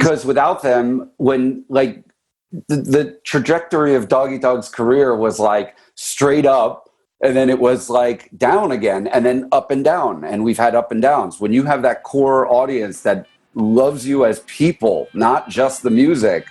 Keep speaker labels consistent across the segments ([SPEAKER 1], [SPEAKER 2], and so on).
[SPEAKER 1] because without them, when like the trajectory of Dog Eat Dog's career was like straight up, and then it was like down again, and then up and down, and we've had up and downs. When you have that core audience that loves you as people, not just the music,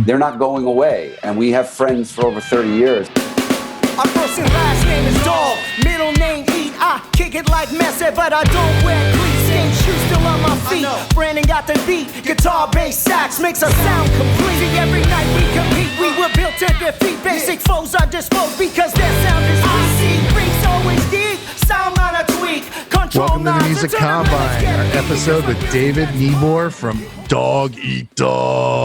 [SPEAKER 1] they're not going away. And we have friends for over 30 years.
[SPEAKER 2] Our first and last name is Dog, middle name Eat. I kick it like Messi, but I don't wear cleats. Same shoes still on my feet. Brandon got the beat, guitar, bass, sax makes us sound complete. See, every night we compete, we were built to defeat. Basic foes are disposed because their sound is weak. Freaks always geek, sound on a tweak.
[SPEAKER 3] Welcome to the Music Combine, our episode with David Niebuhr from Dog Eat Dog.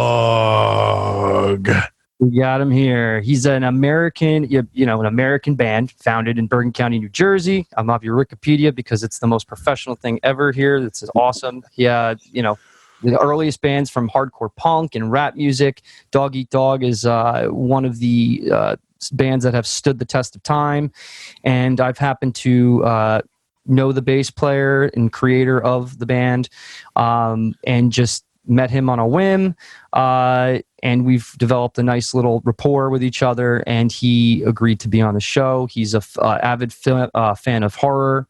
[SPEAKER 4] We got him here. He's an American, an American band founded in Bergen County, New Jersey. I'm off your Wikipedia because it's the most professional thing ever here. This is awesome. Yeah, the earliest bands from hardcore punk and rap music. Dog Eat Dog is one of the bands that have stood the test of time. And I've happened to know the bass player and creator of the band, and just met him on a whim. And we've developed a nice little rapport with each other, and he agreed to be on the show. He's a avid fan of horror,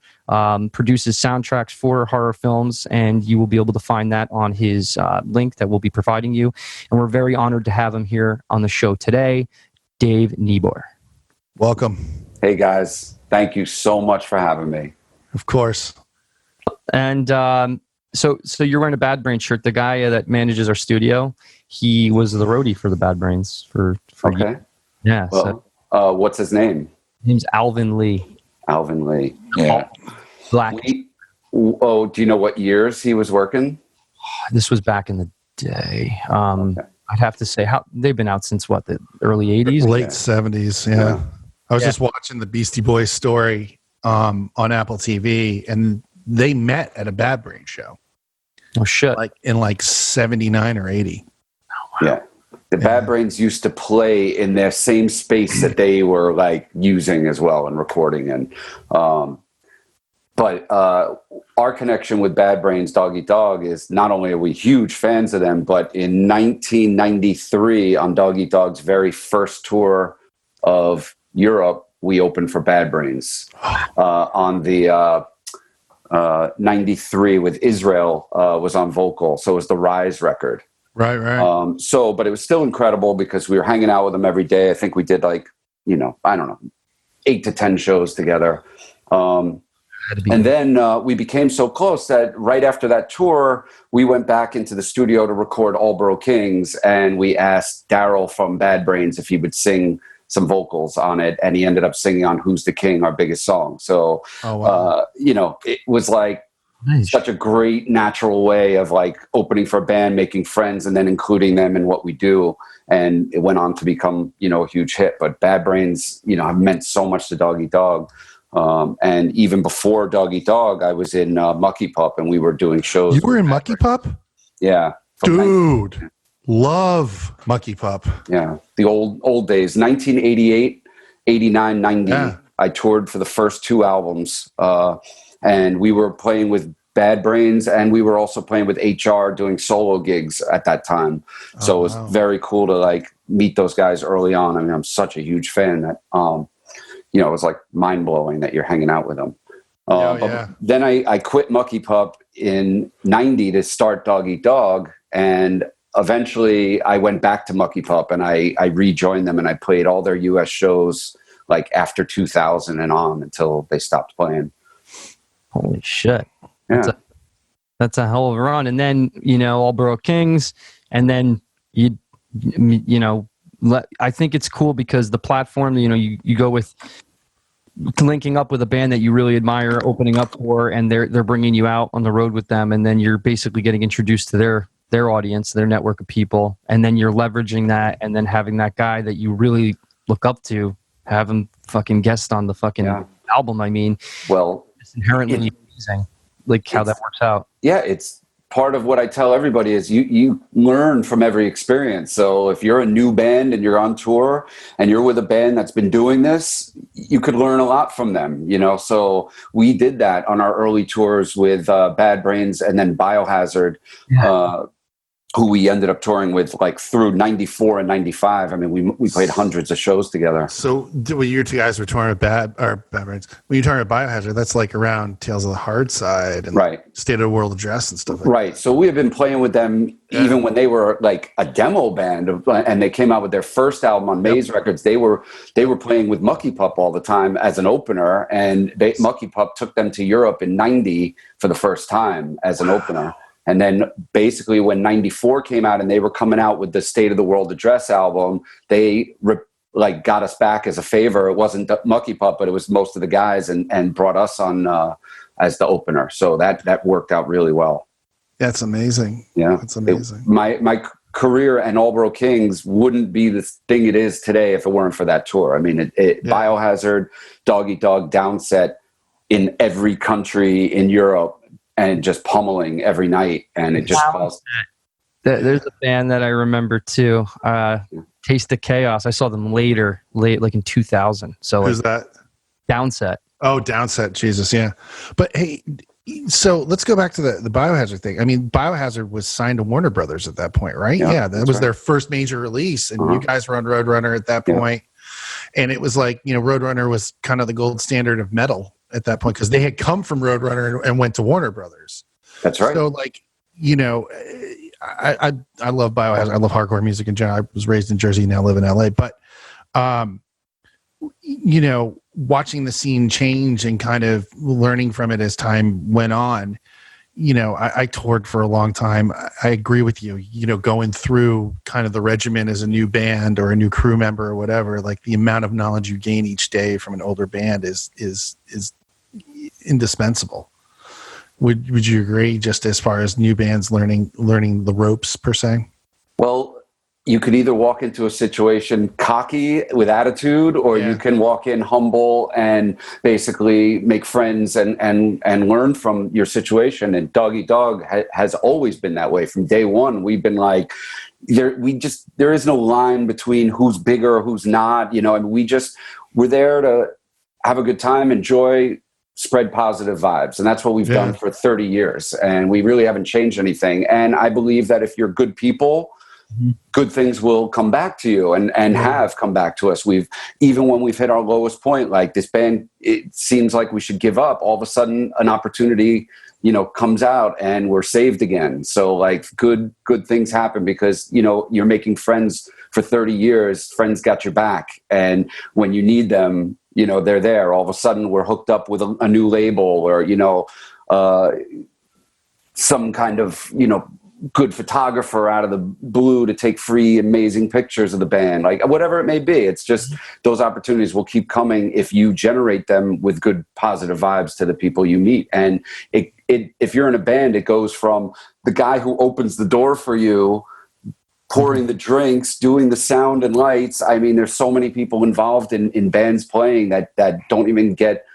[SPEAKER 4] produces soundtracks for horror films, and you will be able to find that on his link that we'll be providing you. And we're very honored to have him here on the show today, Dave Niebuhr.
[SPEAKER 3] Welcome.
[SPEAKER 1] Hey guys, thank you so much for having me.
[SPEAKER 3] Of course.
[SPEAKER 4] And so you're wearing a Bad Brains shirt. The guy that manages our studio, he was the roadie for the Bad Brains for
[SPEAKER 1] okay.
[SPEAKER 4] Years. Yeah.
[SPEAKER 1] Well, what's his name?
[SPEAKER 4] His name's Alvin Lee.
[SPEAKER 1] Alvin Lee. Yeah.
[SPEAKER 4] Black.
[SPEAKER 1] Do you know what years he was working?
[SPEAKER 4] This was back in the day. Okay. I'd have to say they've been out since the early 80s?
[SPEAKER 3] Late 70s, yeah. I was just watching the Beastie Boys story on Apple TV, and they met at a Bad Brains show.
[SPEAKER 4] Oh shit!
[SPEAKER 3] Like in 79 or 80.
[SPEAKER 4] Oh, wow.
[SPEAKER 1] Yeah, the Bad Brains used to play in their same space that they were like using as well and recording in. But our connection with Bad Brains, Dog Eat Dog, is not only are we huge fans of them, but in 1993, on Dog Eat Dog's very first tour of Europe, we opened for Bad Brains on the 93 with Israel was on vocal. So it was the Rise record.
[SPEAKER 3] Right.
[SPEAKER 1] But it was still incredible because we were hanging out with them every day. I think we did 8 to 10 shows together. And then we became so close that right after that tour, we went back into the studio to record Aldborough Kings, and we asked Daryl from Bad Brains if he would sing some vocals on it, and he ended up singing on Who's the King, our biggest song. So, it was such a great natural way of opening for a band, making friends, and then including them in what we do. And it went on to become, a huge hit. But Bad Brains, have meant so much to Dog Eat Dog. And even before Dog Eat Dog, I was in Mucky Pup, and we were doing shows.
[SPEAKER 3] You were in Mucky Pup?
[SPEAKER 1] Yeah.
[SPEAKER 3] Dude, love Mucky Pup.
[SPEAKER 1] Yeah, the old days, 1988, 89, 90. Yeah. I toured for the first 2 albums, and we were playing with Bad Brains, and we were also playing with HR doing solo gigs at that time. So it was very cool to meet those guys early on. I mean, I'm such a huge fan that it was mind blowing that you're hanging out with them. But then I quit Mucky Pup in 90 to start Dog Eat Dog, and eventually I went back to Mucky Pup, and I rejoined them, and I played all their US shows after 2000 and on until they stopped playing.
[SPEAKER 4] Holy shit.
[SPEAKER 1] Yeah.
[SPEAKER 4] That's a hell of a run. And then, Aldborough Kings, and then I think it's cool because the platform, you go with linking up with a band that you really admire, opening up for, and they're bringing you out on the road with them, and then you're basically getting introduced to their audience, their network of people, and then you're leveraging that, and then having that guy that you really look up to, have him fucking guest on the fucking album. I mean,
[SPEAKER 1] well,
[SPEAKER 4] it's inherently amazing, how that works out.
[SPEAKER 1] Yeah, it's part of what I tell everybody is you learn from every experience. So if you're a new band and you're on tour and you're with a band that's been doing this, you could learn a lot from them, So we did that on our early tours with Bad Brains and then Biohazard. who we ended up touring with like through 94 and 95. I mean, we played hundreds of shows together.
[SPEAKER 3] So when you two guys were touring with Bad Brains, when you're touring with Biohazard, that's like around Tales of the Hard Side and
[SPEAKER 1] right.
[SPEAKER 3] State of the World Address and stuff like
[SPEAKER 1] right.
[SPEAKER 3] that.
[SPEAKER 1] So we have been playing with them even when they were like a demo band and they came out with their first album on Maze Records. They were playing with Mucky Pup all the time as an opener, and Mucky Pup took them to Europe in 90 for the first time as an opener. And then basically when 94 came out and they were coming out with the State of the World Address album, they got us back as a favor. It wasn't Mucky Pup, but it was most of the guys and brought us on as the opener. So that worked out really well.
[SPEAKER 3] That's amazing.
[SPEAKER 1] Yeah.
[SPEAKER 3] That's amazing.
[SPEAKER 1] My career and Aldborough Kings wouldn't be the thing it is today if it weren't for that tour. I mean, Biohazard, Dog Eat Dog, Downset in every country in Europe, and just pummeling every night, and it just caused.
[SPEAKER 4] There's a band that I remember too, Taste of Chaos. I saw them late, like in 2000. So
[SPEAKER 3] who's that?
[SPEAKER 4] Downset.
[SPEAKER 3] Oh, Downset. Jesus, yeah. But hey, so let's go back to the Biohazard thing. I mean, Biohazard was signed to Warner Brothers at that point, right? Yeah, that was their first major release, and you guys were on Roadrunner at that point. And it was like, Roadrunner was kind of the gold standard of metal at that point because they had come from Roadrunner and went to Warner Brothers.
[SPEAKER 1] That's right.
[SPEAKER 3] So like, I love Biohazard. I love hardcore music in general. I was raised in Jersey, now live in LA. But, watching the scene change and kind of learning from it as time went on, I toured for a long time. I agree with you, going through kind of the regimen as a new band or a new crew member or whatever, like the amount of knowledge you gain each day from an older band is indispensable. Would you agree, just as far as new bands learning the ropes per se? Well,
[SPEAKER 1] you could either walk into a situation cocky with attitude, or you can walk in humble and basically make friends and learn from your situation. And Dog Eat Dog has always been that way from day one. We've been like, there is no line between who's bigger, who's not, and we're there to have a good time, enjoy, spread positive vibes. And that's what we've done for 30 years. And we really haven't changed anything. And I believe that if you're good people, good things will come back to you and have come back to us. Even when we've hit our lowest point, like this band, it seems like we should give up. All of a sudden an opportunity, comes out and we're saved again. So like good things happen because, you're making friends for 30 years. Friends got your back. And when you need them, they're there. All of a sudden we're hooked up with a new label or, some kind of, good photographer out of the blue to take free, amazing pictures of the band, like whatever it may be. It's just those opportunities will keep coming if you generate them with good, positive vibes to the people you meet. And if you're in a band, it goes from the guy who opens the door for you, pouring the drinks, doing the sound and lights. I mean, there's so many people involved in bands playing that don't even get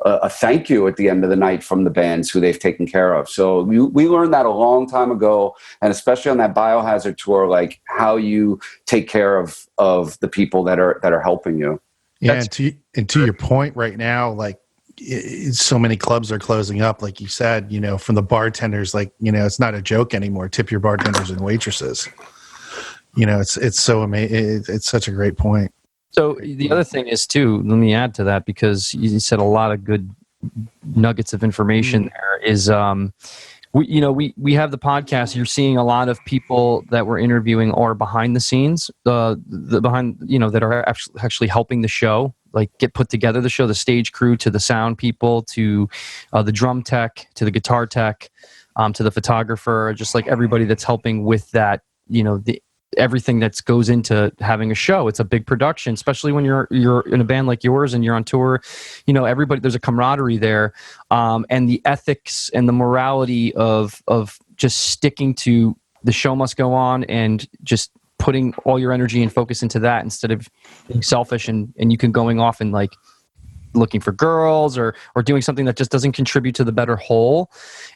[SPEAKER 1] a thank you at the end of the night from the bands who they've taken care of. So we learned that a long time ago, and especially on that Biohazard tour, like how you take care of the people that are helping you.
[SPEAKER 3] Yeah, and to your point right now, like so many clubs are closing up, like you said, from the bartenders, like, it's not a joke anymore. Tip your bartenders and waitresses. It's so amazing. It's such a great point.
[SPEAKER 4] So the other thing is too, let me add to that, because you said a lot of good nuggets of information there is, we have the podcast. You're seeing a lot of people that we're interviewing are behind the scenes, that are actually helping the show, like get put together the show, the stage crew, to the sound people, to the drum tech, to the guitar tech, to the photographer, just like everybody that's helping with that, everything that goes into having a show. It's a big production, especially when you're in a band like yours and you're on tour. Everybody, there's a camaraderie there, and the ethics and the morality of just sticking to the show must go on and just putting all your energy and focus into that instead of being selfish and you can going off and like looking for girls or doing something that just doesn't contribute to the better whole.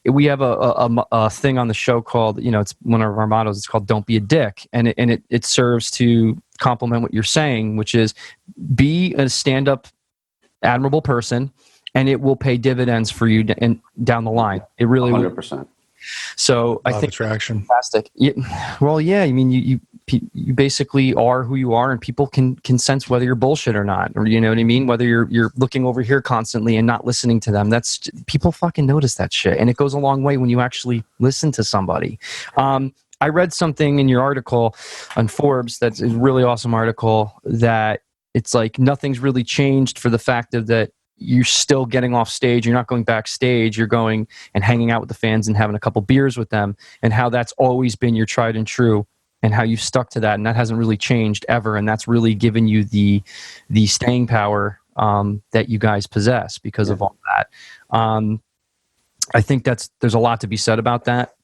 [SPEAKER 4] We have a thing on the show called, it's one of our mottos. It's called "Don't be a dick," and it serves to complement what you're saying, which is be a stand-up, admirable person, and it will pay dividends for you and down the line. It really
[SPEAKER 1] 100%.
[SPEAKER 4] So I
[SPEAKER 3] Law of
[SPEAKER 4] think
[SPEAKER 3] attraction.
[SPEAKER 4] fantastic. Well, yeah. I mean, you basically are who you are, and people can sense whether you're bullshit or not, or you know what I mean. Whether you're looking over here constantly and not listening to them. That's people fucking notice that shit, and it goes a long way when you actually listen to somebody. I read something in your article on Forbes that's a really awesome article that it's like nothing's really changed for the fact of that you're still getting off stage. You're not going backstage. You're going and hanging out with the fans and having a couple beers with them, and how that's always been your tried and true, and how you stuck to that, and that hasn't really changed ever, and that's really given you the staying power that you guys possess because of all that. I think there's a lot to be said about that.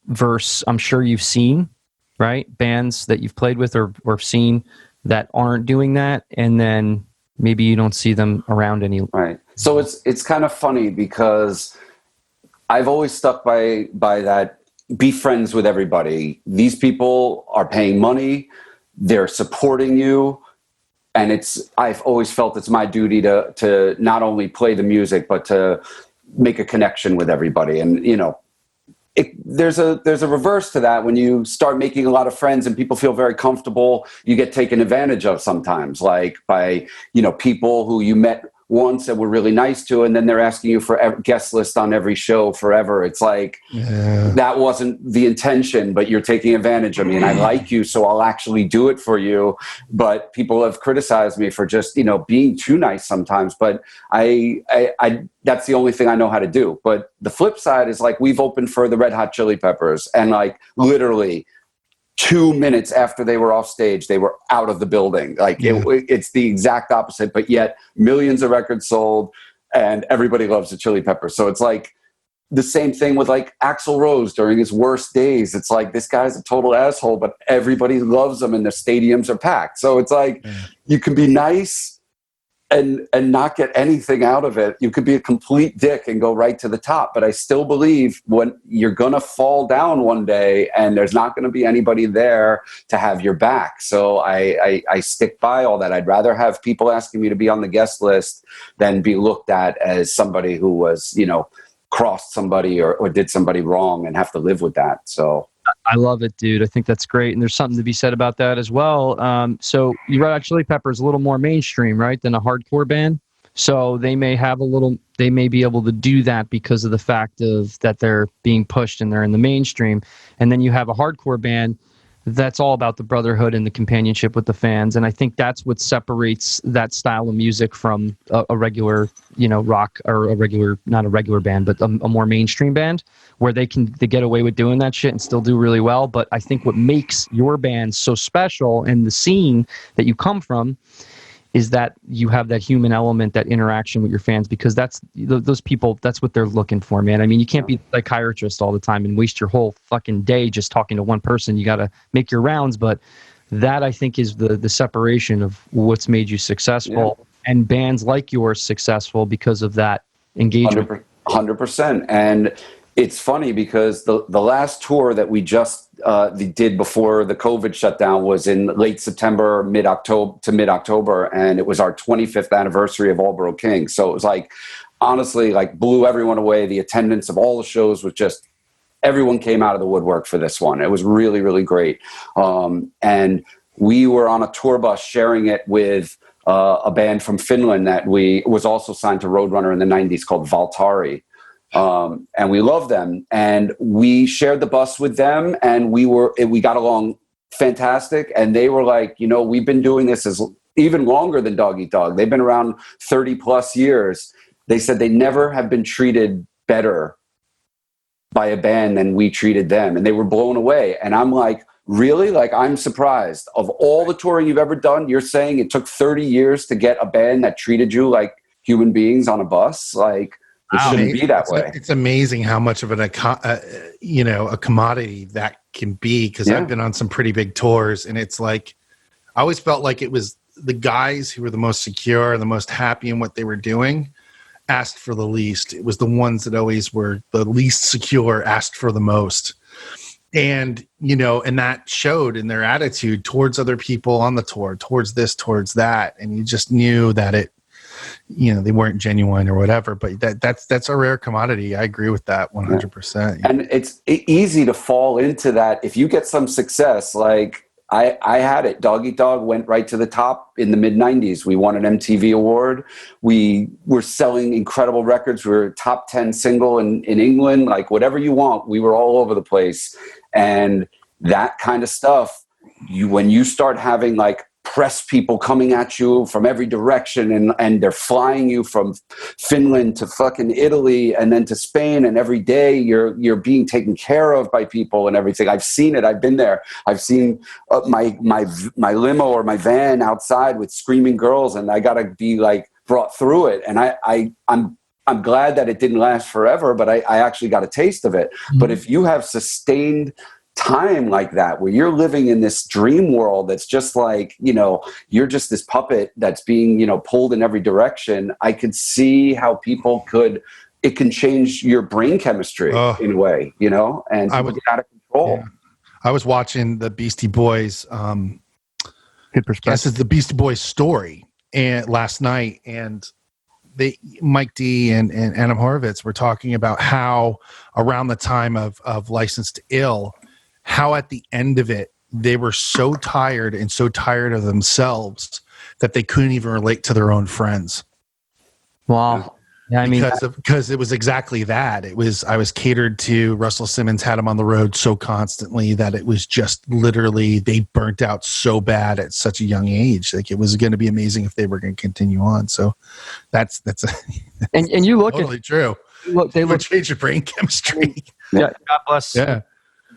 [SPEAKER 4] Verse, I'm sure you've seen, right, bands that you've played with or seen that aren't doing that, and then maybe you don't see them around any.
[SPEAKER 1] Right. So it's kind of funny because I've always stuck by that. Be friends with everybody. These people are paying money. They're supporting you. And I've always felt it's my duty to not only play the music, but to make a connection with everybody. And, you know, there's a reverse to that. When you start making a lot of friends and people feel very comfortable, you get taken advantage of sometimes, like by, you know, people who you met once and were really nice to, and then they're asking you for a guest list on every show forever. It's like, that wasn't the intention, but you're taking advantage of me, and I like you, so I'll actually do it for you. But people have criticized me for just, you know, being too nice sometimes, but I that's the only thing I know how to do. But the flip side is, like, we've opened for the Red Hot Chili Peppers, and like literally 2 minutes after they were off stage, they were out of the building. Like it's the exact opposite, but yet millions of records sold and everybody loves the Chili Peppers. So it's like the same thing with like Axl Rose during his worst days. It's like, this guy's a total asshole, but everybody loves him and the stadiums are packed. So it's like, you can be nice and not get anything out of it. You could be a complete dick and go right to the top. But I still believe when you're going to fall down one day and there's not going to be anybody there to have your back. So I stick by all that. I'd rather have people asking me to be on the guest list than be looked at as somebody who was, you know, crossed somebody or did somebody wrong and have to live with that. So
[SPEAKER 4] I love it, dude. I think that's great. And there's something to be said about that as well. So you Red Hot Chili Peppers a little more mainstream, right, than a hardcore band. So they may be able to do that because of the fact of that they're being pushed and they're in the mainstream. And then you have a hardcore band that's all about the brotherhood and the companionship with the fans. And I think that's what separates that style of music from a regular, you know, rock, or not a regular band, but a more mainstream band, where they get away with doing that shit and still do really well. But I think what makes your band so special and the scene that you come from is that you have that human element, that interaction with your fans, because that's those people, that's what they're looking for, man. I mean, you can't be a psychiatrist all the time and waste your whole fucking day just talking to one person. You got to make your rounds, but that, I think, is the separation of what's made you successful, and bands like yours successful because of that engagement.
[SPEAKER 1] 100%. And it's funny because the last tour that we just did before the COVID shutdown was in late September, mid-October, and it was our 25th anniversary of Aldborough King. So it was like, honestly, like blew everyone away. The attendance of all the shows was just, everyone came out of the woodwork for this one. It was really, really great. And we were on a tour bus sharing it with a band from Finland that was also signed to Roadrunner in the 90s called Valtari. And we love them, and we shared the bus with them, and we got along fantastic. And they were like, you know, we've been doing this as even longer than Dog Eat Dog. They've been around 30 plus years. They said they never have been treated better by a band than we treated them. And they were blown away. And I'm like, really? Like, I'm surprised. Of all the touring you've ever done, you're saying it took 30 years to get a band that treated you like human beings on a bus? Like, it shouldn't be that way.
[SPEAKER 3] It's amazing how much of a commodity that can be, because I've been on some pretty big tours, and it's like, I always felt like it was the guys who were the most secure, the most happy in what they were doing, asked for the least. It was the ones that always were the least secure, asked for the most. And, you know, and that showed in their attitude towards other people on the tour, towards this, towards that. And you just knew that they weren't genuine or whatever. But that's a rare commodity. I agree with that 100%.
[SPEAKER 1] And it's easy to fall into that if you get some success. Like I had it. Dog Eat Dog went right to the top in the mid 90s. We won an MTV award. We were selling incredible records. We were a top 10 single in England, like whatever you want. We were all over the place. And that kind of stuff, when you start having like press people coming at you from every direction and they're flying you from Finland to fucking Italy and then to Spain, and every day you're being taken care of by people and everything. I've seen it. I've been there. I've seen my limo or my van outside with screaming girls, and I got to be like brought through it. And I'm glad that it didn't last forever, but I actually got a taste of it. Mm-hmm. But if you have sustained time like that, where you're living in this dream world that's just like, you're just this puppet that's being, pulled in every direction, I could see how it can change your brain chemistry in a way, and I was out of control.
[SPEAKER 3] Yeah. I was watching the Beastie Boys, this is the Beastie Boys story last night, and Mike D and Adam Horowitz were talking about how around the time of Licensed to Ill, how at the end of it, they were so tired of themselves that they couldn't even relate to their own friends.
[SPEAKER 4] Wow. Yeah,
[SPEAKER 3] because it was exactly that. I was catered to. Russell Simmons had him on the road so constantly that it was just literally, they burnt out so bad at such a young age. Like, it was going to be amazing if they were going to continue on. So that's
[SPEAKER 4] and you look
[SPEAKER 3] totally true.
[SPEAKER 4] They would
[SPEAKER 3] change your brain chemistry.
[SPEAKER 4] Yeah. God bless.
[SPEAKER 3] Yeah.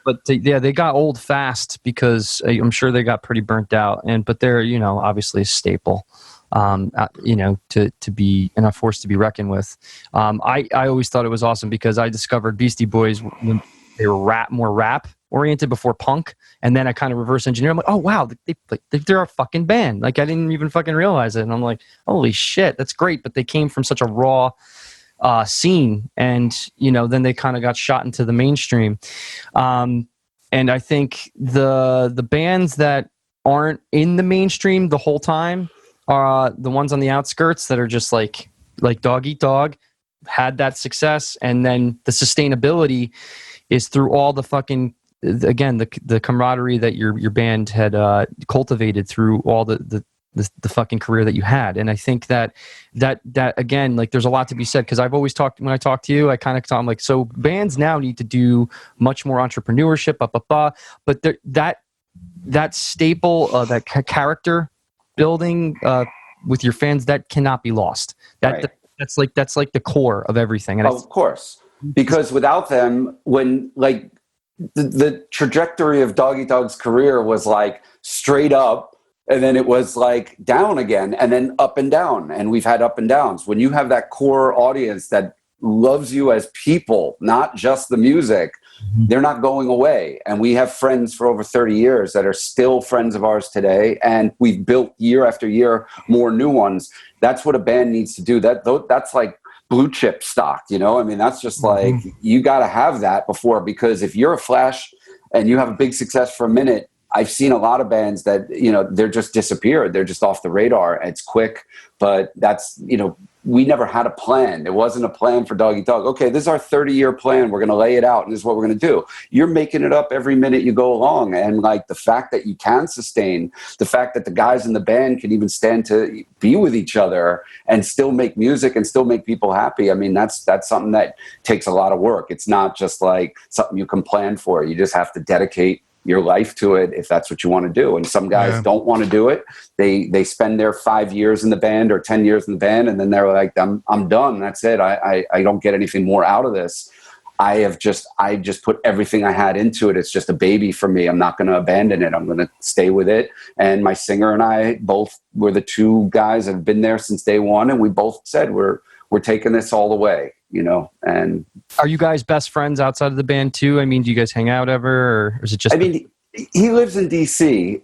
[SPEAKER 4] But they got old fast because I'm sure they got pretty burnt out. But they're, obviously a staple, to be and a force to be reckoned with. I always thought it was awesome because I discovered Beastie Boys when they were more rap oriented before punk. And then I kind of reverse engineer. I'm like, oh, wow, they're a fucking band. Like, I didn't even fucking realize it. And I'm like, holy shit, that's great. But they came from such a raw scene, and then they kind of got shot into the mainstream, and I think the bands that aren't in the mainstream the whole time are the ones on the outskirts that are just like Dog Eat Dog had that success, and then the sustainability is through all the fucking, again, the camaraderie that your band had cultivated through all the fucking career that you had. And I think that again, like, there's a lot to be said, because I've always when I talk to you, I kind of talk, I'm like, so bands now need to do much more entrepreneurship, but that staple, that character building with your fans, that cannot be lost. That's like the core of everything. And
[SPEAKER 1] of course, because without them, when like the trajectory of Dog Eat Dog's career was like straight up, and then it was like down again, and then up and down. And we've had up and downs. When you have that core audience that loves you as people, not just the music, they're not going away. And we have friends for over 30 years that are still friends of ours today. And we've built year after year more new ones. That's what a band needs to do. That's like blue chip stock, that's just like, you got to have that before, because if you're a flash and you have a big success for a minute, I've seen a lot of bands that, they're just disappeared. They're just off the radar. It's quick, but that's, we never had a plan. There wasn't a plan for Dog Eat Dog. Okay, this is our 30-year plan. We're going to lay it out, and this is what we're going to do. You're making it up every minute you go along. And like the fact that you can sustain, the fact that the guys in the band can even stand to be with each other and still make music and still make people happy. I mean, that's something that takes a lot of work. It's not just like something you can plan for. You just have to dedicate your life to it if that's what you want to do. And some guys don't want to do it. They spend their 5 years in the band or 10 years in the band, and then they're like, I'm done. That's it. I don't get anything more out of this. I just put everything I had into it. It's just a baby for me. I'm not going to abandon it. I'm going to stay with it. And my singer and I both were the two guys that have been there since day one. And we both said, we're taking this all the way. And
[SPEAKER 4] are you guys best friends outside of the band too? I mean, do you guys hang out ever, or is it just?
[SPEAKER 1] I mean, He lives in DC,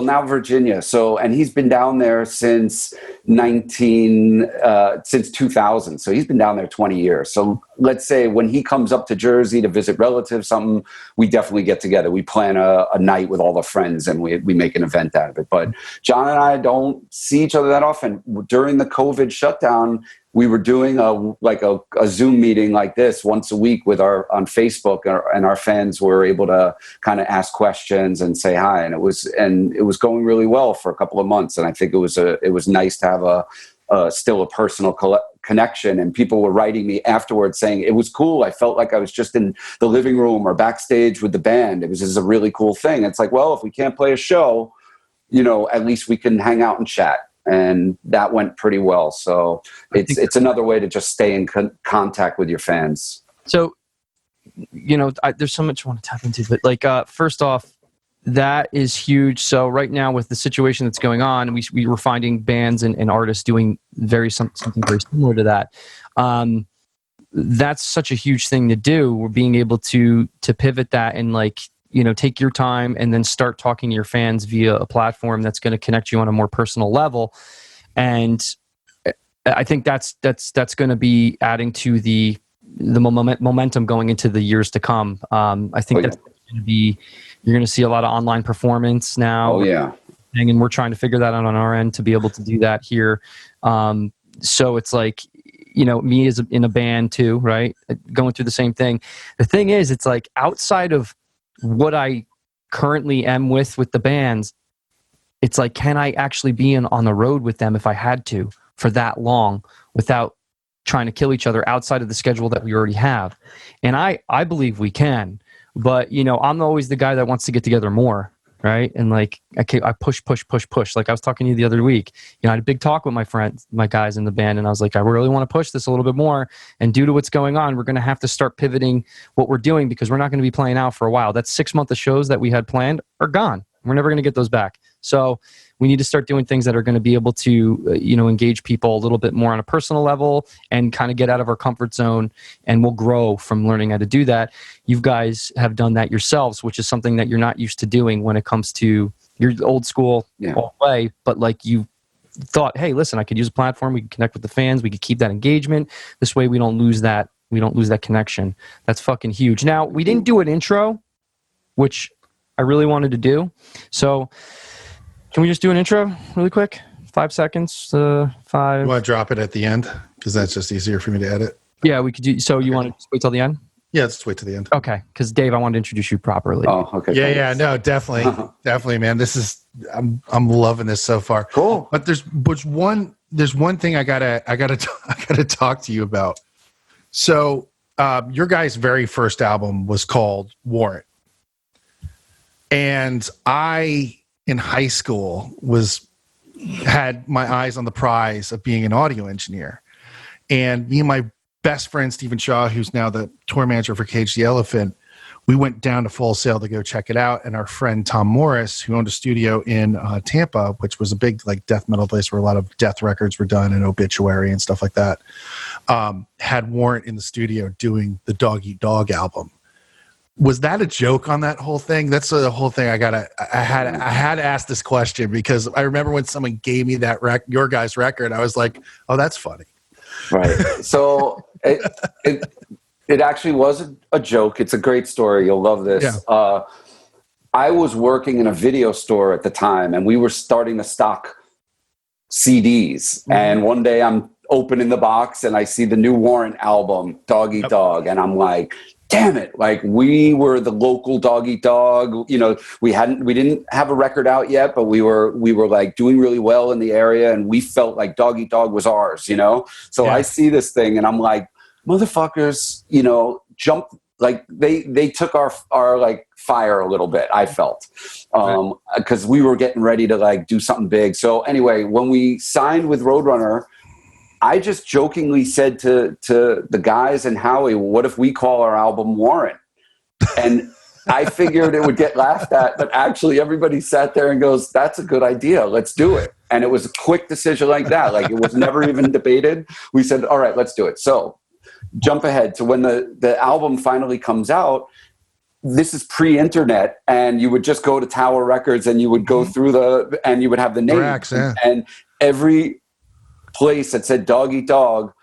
[SPEAKER 1] now Virginia. And he's been down there since 2000. So he's been down there 20 years. So let's say when he comes up to Jersey to visit relatives, something, we definitely get together. We plan a night with all the friends and we make an event out of it. But John and I don't see each other that often. During the COVID shutdown, we were doing a Zoom meeting like this once a week on Facebook, and our fans were able to kind of ask questions and say hi, and it was going really well for a couple of months. And I think it was nice to have still a personal connection. And people were writing me afterwards saying it was cool. I felt like I was just in the living room or backstage with the band. It was just a really cool thing. It's like, well, if we can't play a show, at least we can hang out and chat. And that went pretty well. So it's another way to just stay in contact with your fans.
[SPEAKER 4] So, there's so much I want to tap into, but first off, that is huge. So right now with the situation that's going on, we were finding bands and artists doing something very similar to that. That's such a huge thing to do. We're being able to pivot that and take your time and then start talking to your fans via a platform that's going to connect you on a more personal level. And I think that's going to be adding to the momentum going into the years to come. I think that's going to be, you're going to see a lot of online performance now.
[SPEAKER 1] Oh yeah.
[SPEAKER 4] And we're trying to figure that out on our end to be able to do that here. So it's me in a band too, right? Going through the same thing. The thing is, it's outside of what I currently am with the bands, it's can I actually be on the road with them if I had to for that long without trying to kill each other outside of the schedule that we already have? And I believe we can, but I'm always the guy that wants to get together more, right? And I push. Like I was talking to you the other week, I had a big talk with my friends, my guys in the band, and I was like, I really want to push this a little bit more. And due to what's going on, we're going to have to start pivoting what we're doing because we're not going to be playing out for a while. That 6 months of shows that we had planned are gone. We're never going to get those back. So we need to start doing things that are going to be able to, engage people a little bit more on a personal level and kind of get out of our comfort zone, and we'll grow from learning how to do that. You guys have done that yourselves, which is something that you're not used to doing when it comes to your old school way. But you thought, hey, listen, I could use a platform. We can connect with the fans. We could keep that engagement. This way we don't lose that. We don't lose that connection. That's fucking huge. Now, we didn't do an intro, which I really wanted to do. So can we just do an intro really quick? 5 seconds, 5.
[SPEAKER 3] You want to drop it at the end? Because that's just easier for me to edit.
[SPEAKER 4] Yeah, we could do. So you want to wait till the end?
[SPEAKER 3] Yeah, let's wait till the end.
[SPEAKER 4] Okay, because Dave, I wanted to introduce you properly.
[SPEAKER 1] Oh, okay.
[SPEAKER 3] Yeah, no, definitely, definitely, man. This is I'm loving this so far.
[SPEAKER 1] Cool.
[SPEAKER 3] But there's one thing I gotta talk to you about. So your guys' very first album was called Warrant, and I in high school had my eyes on the prize of being an audio engineer, and me and my best friend Stephen Shaw, who's now the tour manager for Cage the Elephant, we went down to Full Sail to go check it out. And our friend Tom Morris, who owned a studio in Tampa, which was a big death metal place where a lot of death records were done and Obituary and stuff like that, had Warrant in the studio doing the Dog Eat Dog album. Was that a joke on that whole thing? That's the whole thing. I had to ask this question because I remember when someone gave me that your guys' record, I was like, oh, that's funny.
[SPEAKER 1] Right. So it actually was a joke. It's a great story. You'll love this. Yeah. I was working in a video store at the time, and we were starting to stock CDs. Mm-hmm. And one day I'm opening the box and I see the new Warrant album, Dog Eat Dog. And I'm like, damn it. We were the local Dog Eat Dog. We didn't have a record out yet, but we were doing really well in the area, and we felt like Dog Eat Dog was ours, So yeah. I see this thing and I'm like, motherfuckers, jumped, they took our fire a little bit, I felt. Because we were getting ready to do something big. So anyway, when we signed with Roadrunner, I just jokingly said to the guys and Howie, what if we call our album Warrant? And I figured it would get laughed at, but actually everybody sat there and goes, that's a good idea. Let's do it. And it was a quick decision like that. It was never even debated. We said, all right, let's do it. So jump ahead to when the album finally comes out. this is pre-internet, and you would just go to Tower Records and you would go through and you would have the name.
[SPEAKER 3] Racks, yeah.
[SPEAKER 1] And every place that said Dog Eat Dog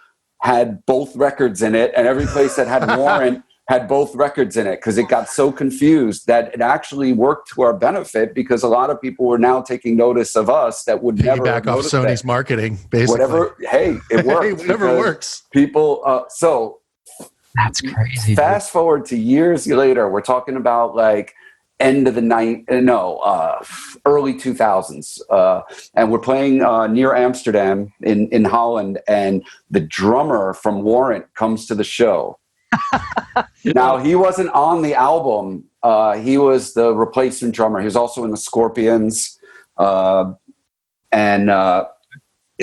[SPEAKER 1] had both records in it, and every place that had Warrant had both records in it, because it got so confused that it actually worked to our benefit, because a lot of people were now taking notice of us that would never
[SPEAKER 3] back off Sony's marketing, basically.
[SPEAKER 1] It works.
[SPEAKER 3] Hey, whatever works.
[SPEAKER 1] People, so
[SPEAKER 4] That's crazy.
[SPEAKER 1] fast forward to years later, we're talking about like end of the early 2000s, and we're playing near Amsterdam in Holland, and the drummer from Warrant comes to the show. Now, he wasn't on the album. He was the replacement drummer. He was also in the Scorpions,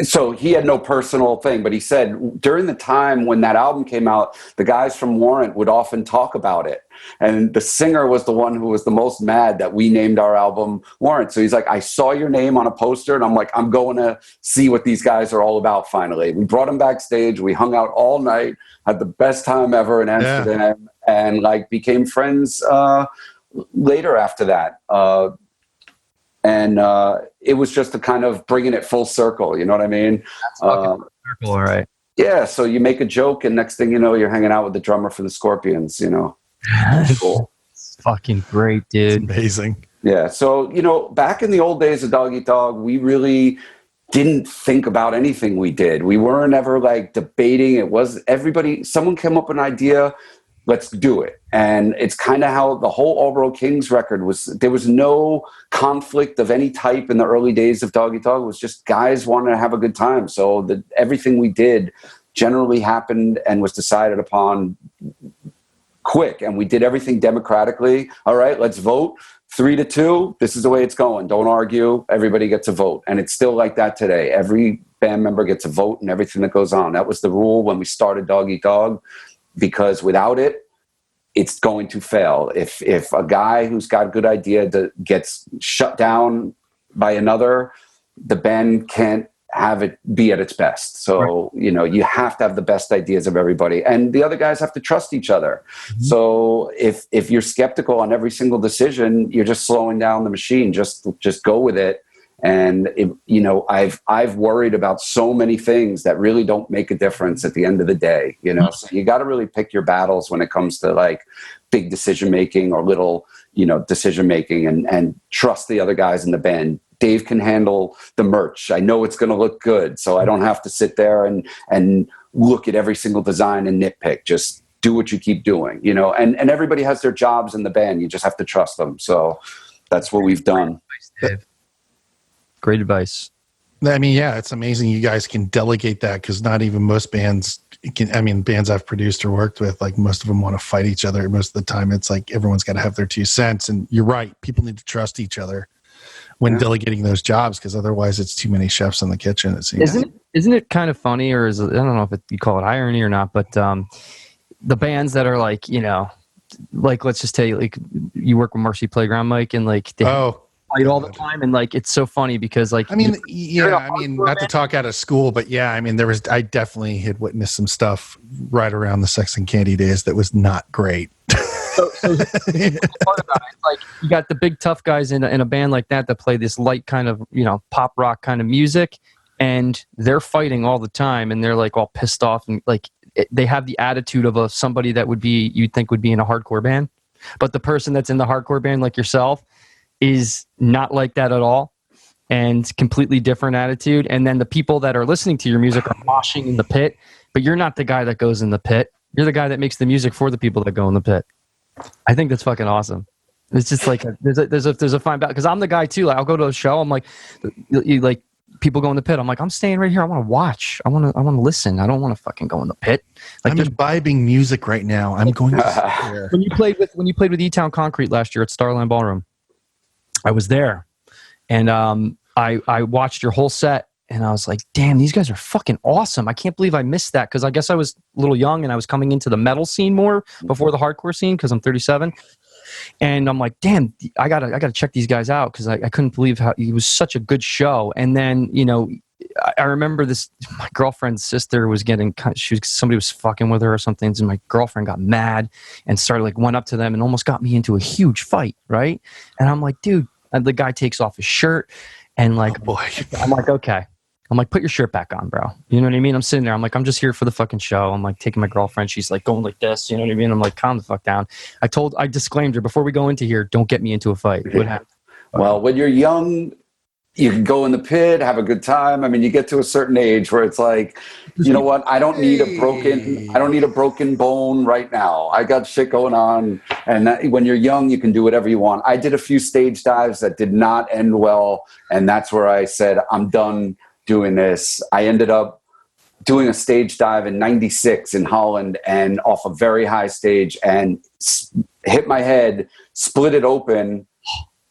[SPEAKER 1] so he had no personal thing, but he said during the time when that album came out, the guys from Warrant would often talk about it. And the singer was the one who was the most mad that we named our album Warrant. So he's like, I saw your name on a poster, and I'm like, I'm going to see what these guys are all about finally. We brought him backstage. We hung out all night, had the best time ever in Amsterdam, and like became friends later after that. And it was just a kind of bringing it full circle. You know what I mean?
[SPEAKER 4] That's fucking circle, all right.
[SPEAKER 1] Yeah. So you make a joke, and next thing you know, you're hanging out with the drummer for the Scorpions, you know? Cool.
[SPEAKER 4] It's fucking great, dude.
[SPEAKER 3] It's amazing.
[SPEAKER 1] Yeah. So, you know, back in the old days of Dog Eat Dog, we really didn't think about anything we did. We weren't ever like debating. It was someone came up with an idea, let's do it. And it's kind of how the whole Albro Kings record was. There was no conflict of any type in the early days of Dog Eat Dog. It was just guys wanting to have a good time. So everything we did generally happened and was decided upon quick. And we did everything democratically. All right, let's vote. 3-2. This is the way it's going. Don't argue. Everybody gets a vote. And it's still like that today. Every band member gets a vote and everything that goes on. That was the rule when we started Dog Eat Dog, because without it, it's going to fail. If a guy who's got a good idea gets shut down by another, the band can't have it be at its best. So, you know, you have to have the best ideas of everybody, and the other guys have to trust each other. Mm-hmm. So if you're skeptical on every single decision, you're just slowing down the machine. Just go with it. And you know, I've worried about so many things that really don't make a difference at the end of the day, you know. So you got to really pick your battles when it comes to like big decision making or little, you know, decision making, and trust the other guys in the band. Dave can handle the merch. I know it's going to look good, so I don't have to sit there and look at every single design and nitpick. Just do what you keep doing, you know. And everybody has their jobs in the band. You just have to trust them. So that's what we've done.
[SPEAKER 4] Great advice.
[SPEAKER 3] I mean, yeah, it's amazing you guys can delegate that, because not even most bands can. I mean, bands I've produced or worked with, like most of them want to fight each other. Most of the time, it's like everyone's got to have their 2 cents. And you're right. People need to trust each other when delegating those jobs, because otherwise it's too many chefs in the kitchen. It seems.
[SPEAKER 4] Isn't it kind of funny, or is it, I don't know if you call it irony or not, but the bands that are like, you know, like let's just tell you, like you work with Mercy Playground, Mike, and like they fight all the time, and like it's so funny because like, I mean,
[SPEAKER 3] not to talk out of school, but yeah, I mean, I definitely had witnessed some stuff right around the Sex and Candy days that was not great.
[SPEAKER 4] So the part about it, like you got the big tough guys in a band like that play this light kind of, you know, pop rock kind of music, and they're fighting all the time, and they're like all pissed off, and like they have the attitude of somebody that you'd think would be in a hardcore band, but the person that's in the hardcore band, like yourself, is not like that at all, and completely different attitude. And then the people that are listening to your music are moshing in the pit, but you're not the guy that goes in the pit. You're the guy that makes the music for the people that go in the pit. I think that's fucking awesome. It's just like there's a fine balance, because I'm the guy too. Like I'll go to a show, I'm like people go in the pit. I'm like, I'm staying right here. I want to watch. I want to listen. I don't want to fucking go in the pit. Like
[SPEAKER 3] I'm imbibing music right now. I'm going to sit there.
[SPEAKER 4] When you played with E-Town Concrete last year at Starland Ballroom, I was there, and I watched your whole set, and I was like, damn, these guys are fucking awesome. I can't believe I missed that, because I guess I was a little young and I was coming into the metal scene more before the hardcore scene, because I'm 37. And I'm like, damn, I gotta check these guys out, because I couldn't believe how it was such a good show. And then, you know, I remember this. My girlfriend's sister was getting. Somebody was fucking with her or something, and my girlfriend got mad and started like went up to them and almost got me into a huge fight. Right, and I'm like, dude. And the guy takes off his shirt, and like,
[SPEAKER 3] Oh boy.
[SPEAKER 4] I'm like, okay. I'm like, put your shirt back on, bro. You know what I mean? I'm sitting there. I'm like, I'm just here for the fucking show. I'm like taking my girlfriend. She's like going like this. You know what I mean? I'm like, calm the fuck down. I disclaimed her before we go into here. Don't get me into a fight. What happened?
[SPEAKER 1] Well, when you're young, you can go in the pit, have a good time. I mean, you get to a certain age where it's like, you know what? I don't need a broken bone right now. I got shit going on. And when you're young, you can do whatever you want. I did a few stage dives that did not end well. And that's where I said, I'm done doing this. I ended up doing a stage dive in 96 in Holland and off a very high stage and hit my head, split it open.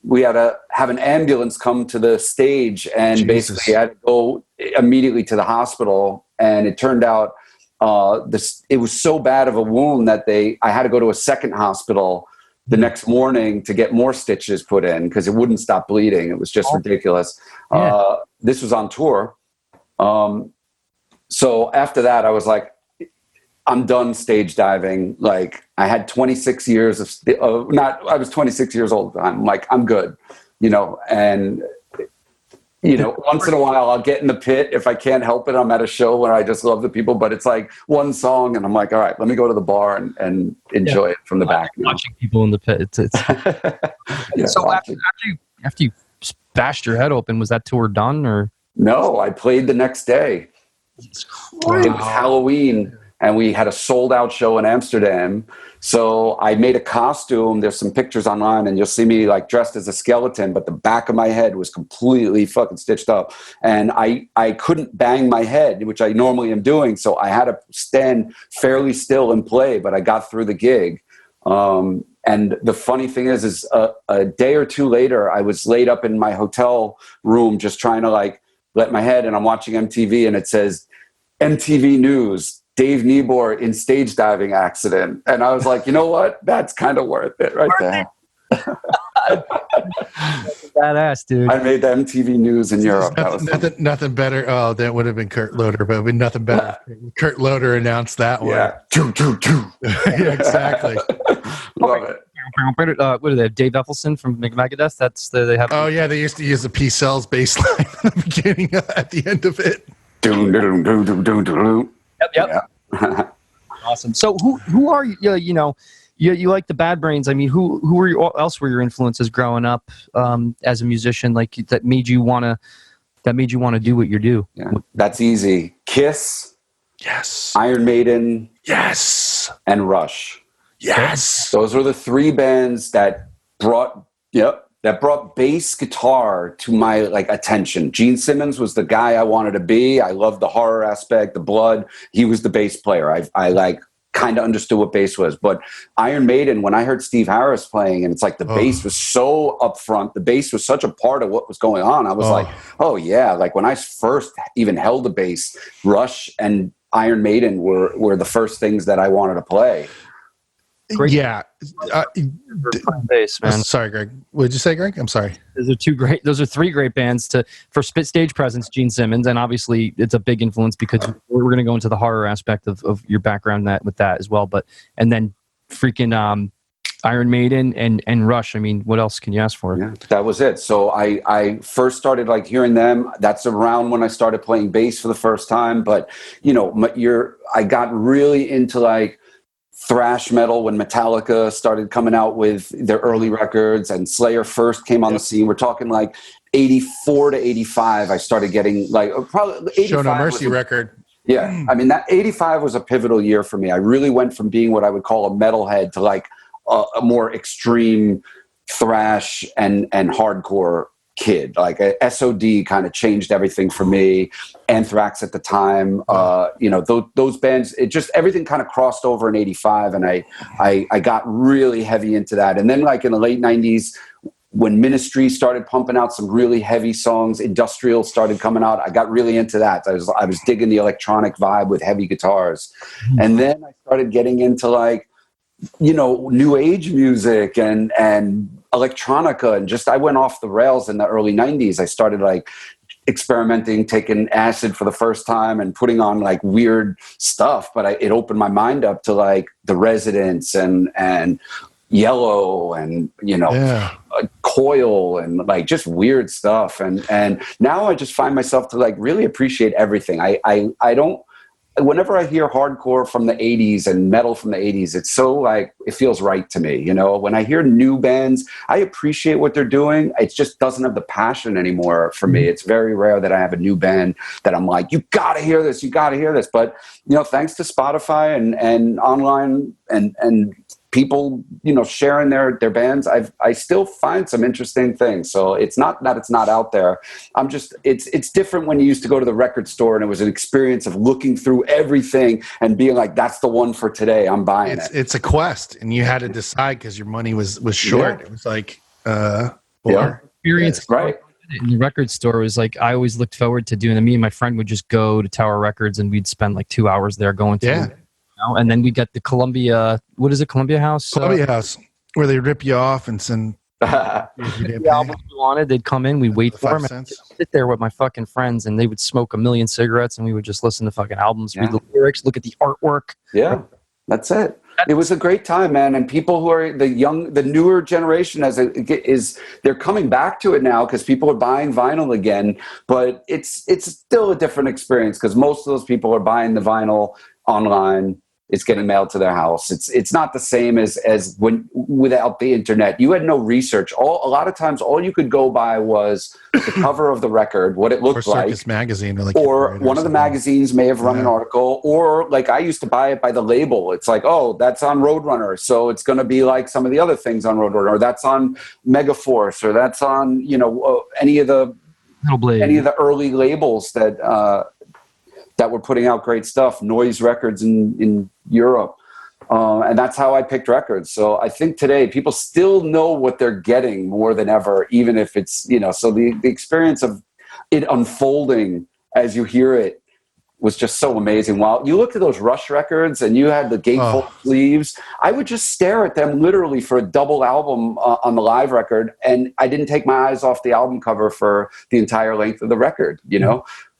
[SPEAKER 1] We had to have an ambulance come to the stage and basically I had to go immediately to the hospital. And it turned out it was so bad of a wound that I had to go to a second hospital the next morning to get more stitches put in because it wouldn't stop bleeding. It was just ridiculous. Yeah. This was on tour. So after that, I was like, I'm done stage diving. Like I had 26 years I was 26 years old. I'm like, I'm good, and once in a while I'll get in the pit. If I can't help it, I'm at a show where I just love the people, but it's like one song and I'm like, all right, let me go to the bar and enjoy it from the back.
[SPEAKER 4] Watching people in the pit. Yeah, so after you bashed your head open, was that tour done or?
[SPEAKER 1] No, I played the next day. Wow. It was Halloween. And we had a sold out show in Amsterdam. So I made a costume. There's some pictures online and you'll see me like dressed as a skeleton, but the back of my head was completely fucking stitched up. And I couldn't bang my head, which I normally am doing. So I had to stand fairly still and play, but I got through the gig. And the funny thing is a day or two later, I was laid up in my hotel room, just trying to like let my head, and I'm watching MTV and it says MTV News, Dave Niebuhr in stage diving accident. And I was like, you know what? That's kind of worth it right there.
[SPEAKER 4] Badass, dude.
[SPEAKER 1] I made the MTV News in Europe.
[SPEAKER 3] Nothing better. Oh, that would have been Kurt Loder, but it would be nothing better. Kurt Loder announced that one.
[SPEAKER 1] Yeah.
[SPEAKER 3] Yeah, exactly.
[SPEAKER 1] Love it.
[SPEAKER 4] What are they? Dave Effelson from Megadeth? They have.
[SPEAKER 3] Oh yeah, they used to use the P Cells bass line at the beginning, at the end of it.
[SPEAKER 4] Yep. Yeah. Awesome. So who are you? You like the Bad Brains. I mean, who else were your influences growing up as a musician? Like that made you want to do what you do?
[SPEAKER 1] Yeah, that's easy. Kiss.
[SPEAKER 3] Yes.
[SPEAKER 1] Iron Maiden.
[SPEAKER 3] Yes.
[SPEAKER 1] And Rush.
[SPEAKER 3] Yes.
[SPEAKER 1] Those were the three bands that brought bass guitar to my attention. Gene Simmons was the guy I wanted to be. I loved the horror aspect, the blood. He was the bass player. I kind of understood what bass was. But Iron Maiden, when I heard Steve Harris playing, and it's like the bass was so upfront, the bass was such a part of what was going on. I was like, oh yeah. Like when I first even held the bass, Rush and Iron Maiden were the first things that I wanted to play.
[SPEAKER 4] Great.
[SPEAKER 3] Yeah.
[SPEAKER 4] Bass, man.
[SPEAKER 3] Sorry, Greg. What did you say, Greg? I'm sorry.
[SPEAKER 4] Those are three great bands for stage presence. Gene Simmons, and obviously it's a big influence because we're going to go into the horror aspect of your background with that as well. And then freaking Iron Maiden and Rush. I mean, what else can you ask for?
[SPEAKER 1] Yeah, that was it. So I first started hearing them. That's around when I started playing bass for the first time. But I got really into thrash metal when Metallica started coming out with their early records and Slayer first came on the scene. We're talking 84 to 85. I started getting probably 85
[SPEAKER 3] Show No Mercy record.
[SPEAKER 1] Yeah. I mean, that 85 was a pivotal year for me. I really went from being what I would call a metalhead to a more extreme thrash and hardcore kid. SOD kind of changed everything for me. Anthrax at the time, those bands, it just everything kind of crossed over in 85, and I got really heavy into that. And then in the late 90s, when Ministry started pumping out some really heavy songs, Industrial started coming out, I got really into that. I was digging the electronic vibe with heavy guitars. And then I started getting into new age music and electronica, and I went off the rails in the early 90s. I started experimenting, taking acid for the first time and putting on like weird stuff. But it opened my mind up to like The Residents and Yellow and, Coil and like just weird stuff. And now I just find myself to like really appreciate everything. I don't, whenever I hear hardcore from the 80s and metal from the 80s, it's so like, it feels right to me. When I hear new bands, I appreciate what they're doing. It just doesn't have the passion anymore for me. It's very rare that I have a new band that I'm like, you gotta hear this, you gotta hear this. But, thanks to Spotify and online and people, sharing their bands, I still find some interesting things. So it's not that it's not out there. It's different when you used to go to the record store and it was an experience of looking through everything and being like, that's the one for today. I'm buying it.
[SPEAKER 3] It's a quest, and you had to decide because your money was short.
[SPEAKER 1] Yeah.
[SPEAKER 3] It was like,
[SPEAKER 4] experience
[SPEAKER 1] right.
[SPEAKER 4] In the record store was like, I always looked forward to doing it. Me and my friend would just go to Tower Records and we'd spend like 2 hours there going to and then we got the Columbia, what is it, Columbia House?
[SPEAKER 3] Columbia House, where they rip you off and send
[SPEAKER 4] the albums we wanted. They'd come in, we'd wait for them, and sit there with my fucking friends, and they would smoke a million cigarettes, and we would just listen to fucking albums, read the lyrics, look at the artwork.
[SPEAKER 1] Yeah, that's it. It was a great time, man. And people who are the newer generation, they're coming back to it now because people are buying vinyl again. But it's still a different experience because most of those people are buying the vinyl online. It's getting mailed to their house. It's not the same as when without the internet. You had no research. A lot of times, all you could go by was the cover of the record, what it looked like,
[SPEAKER 3] Circus Magazine,
[SPEAKER 1] or one of the magazines may have run an article, or like I used to buy it by the label. It's like, oh, that's on Roadrunner, so it's going to be like some of the other things on Roadrunner, or that's on Megaforce, or that's on any of the early labels that were putting out great stuff, Noise Records in Europe. And that's how I picked records. So I think today people still know what they're getting more than ever, even if it's, so the experience of it unfolding as you hear it was just so amazing. While you looked at those Rush records and you had the gatefold sleeves, I would just stare at them literally for a double album on the live record. And I didn't take my eyes off the album cover for the entire length of the record,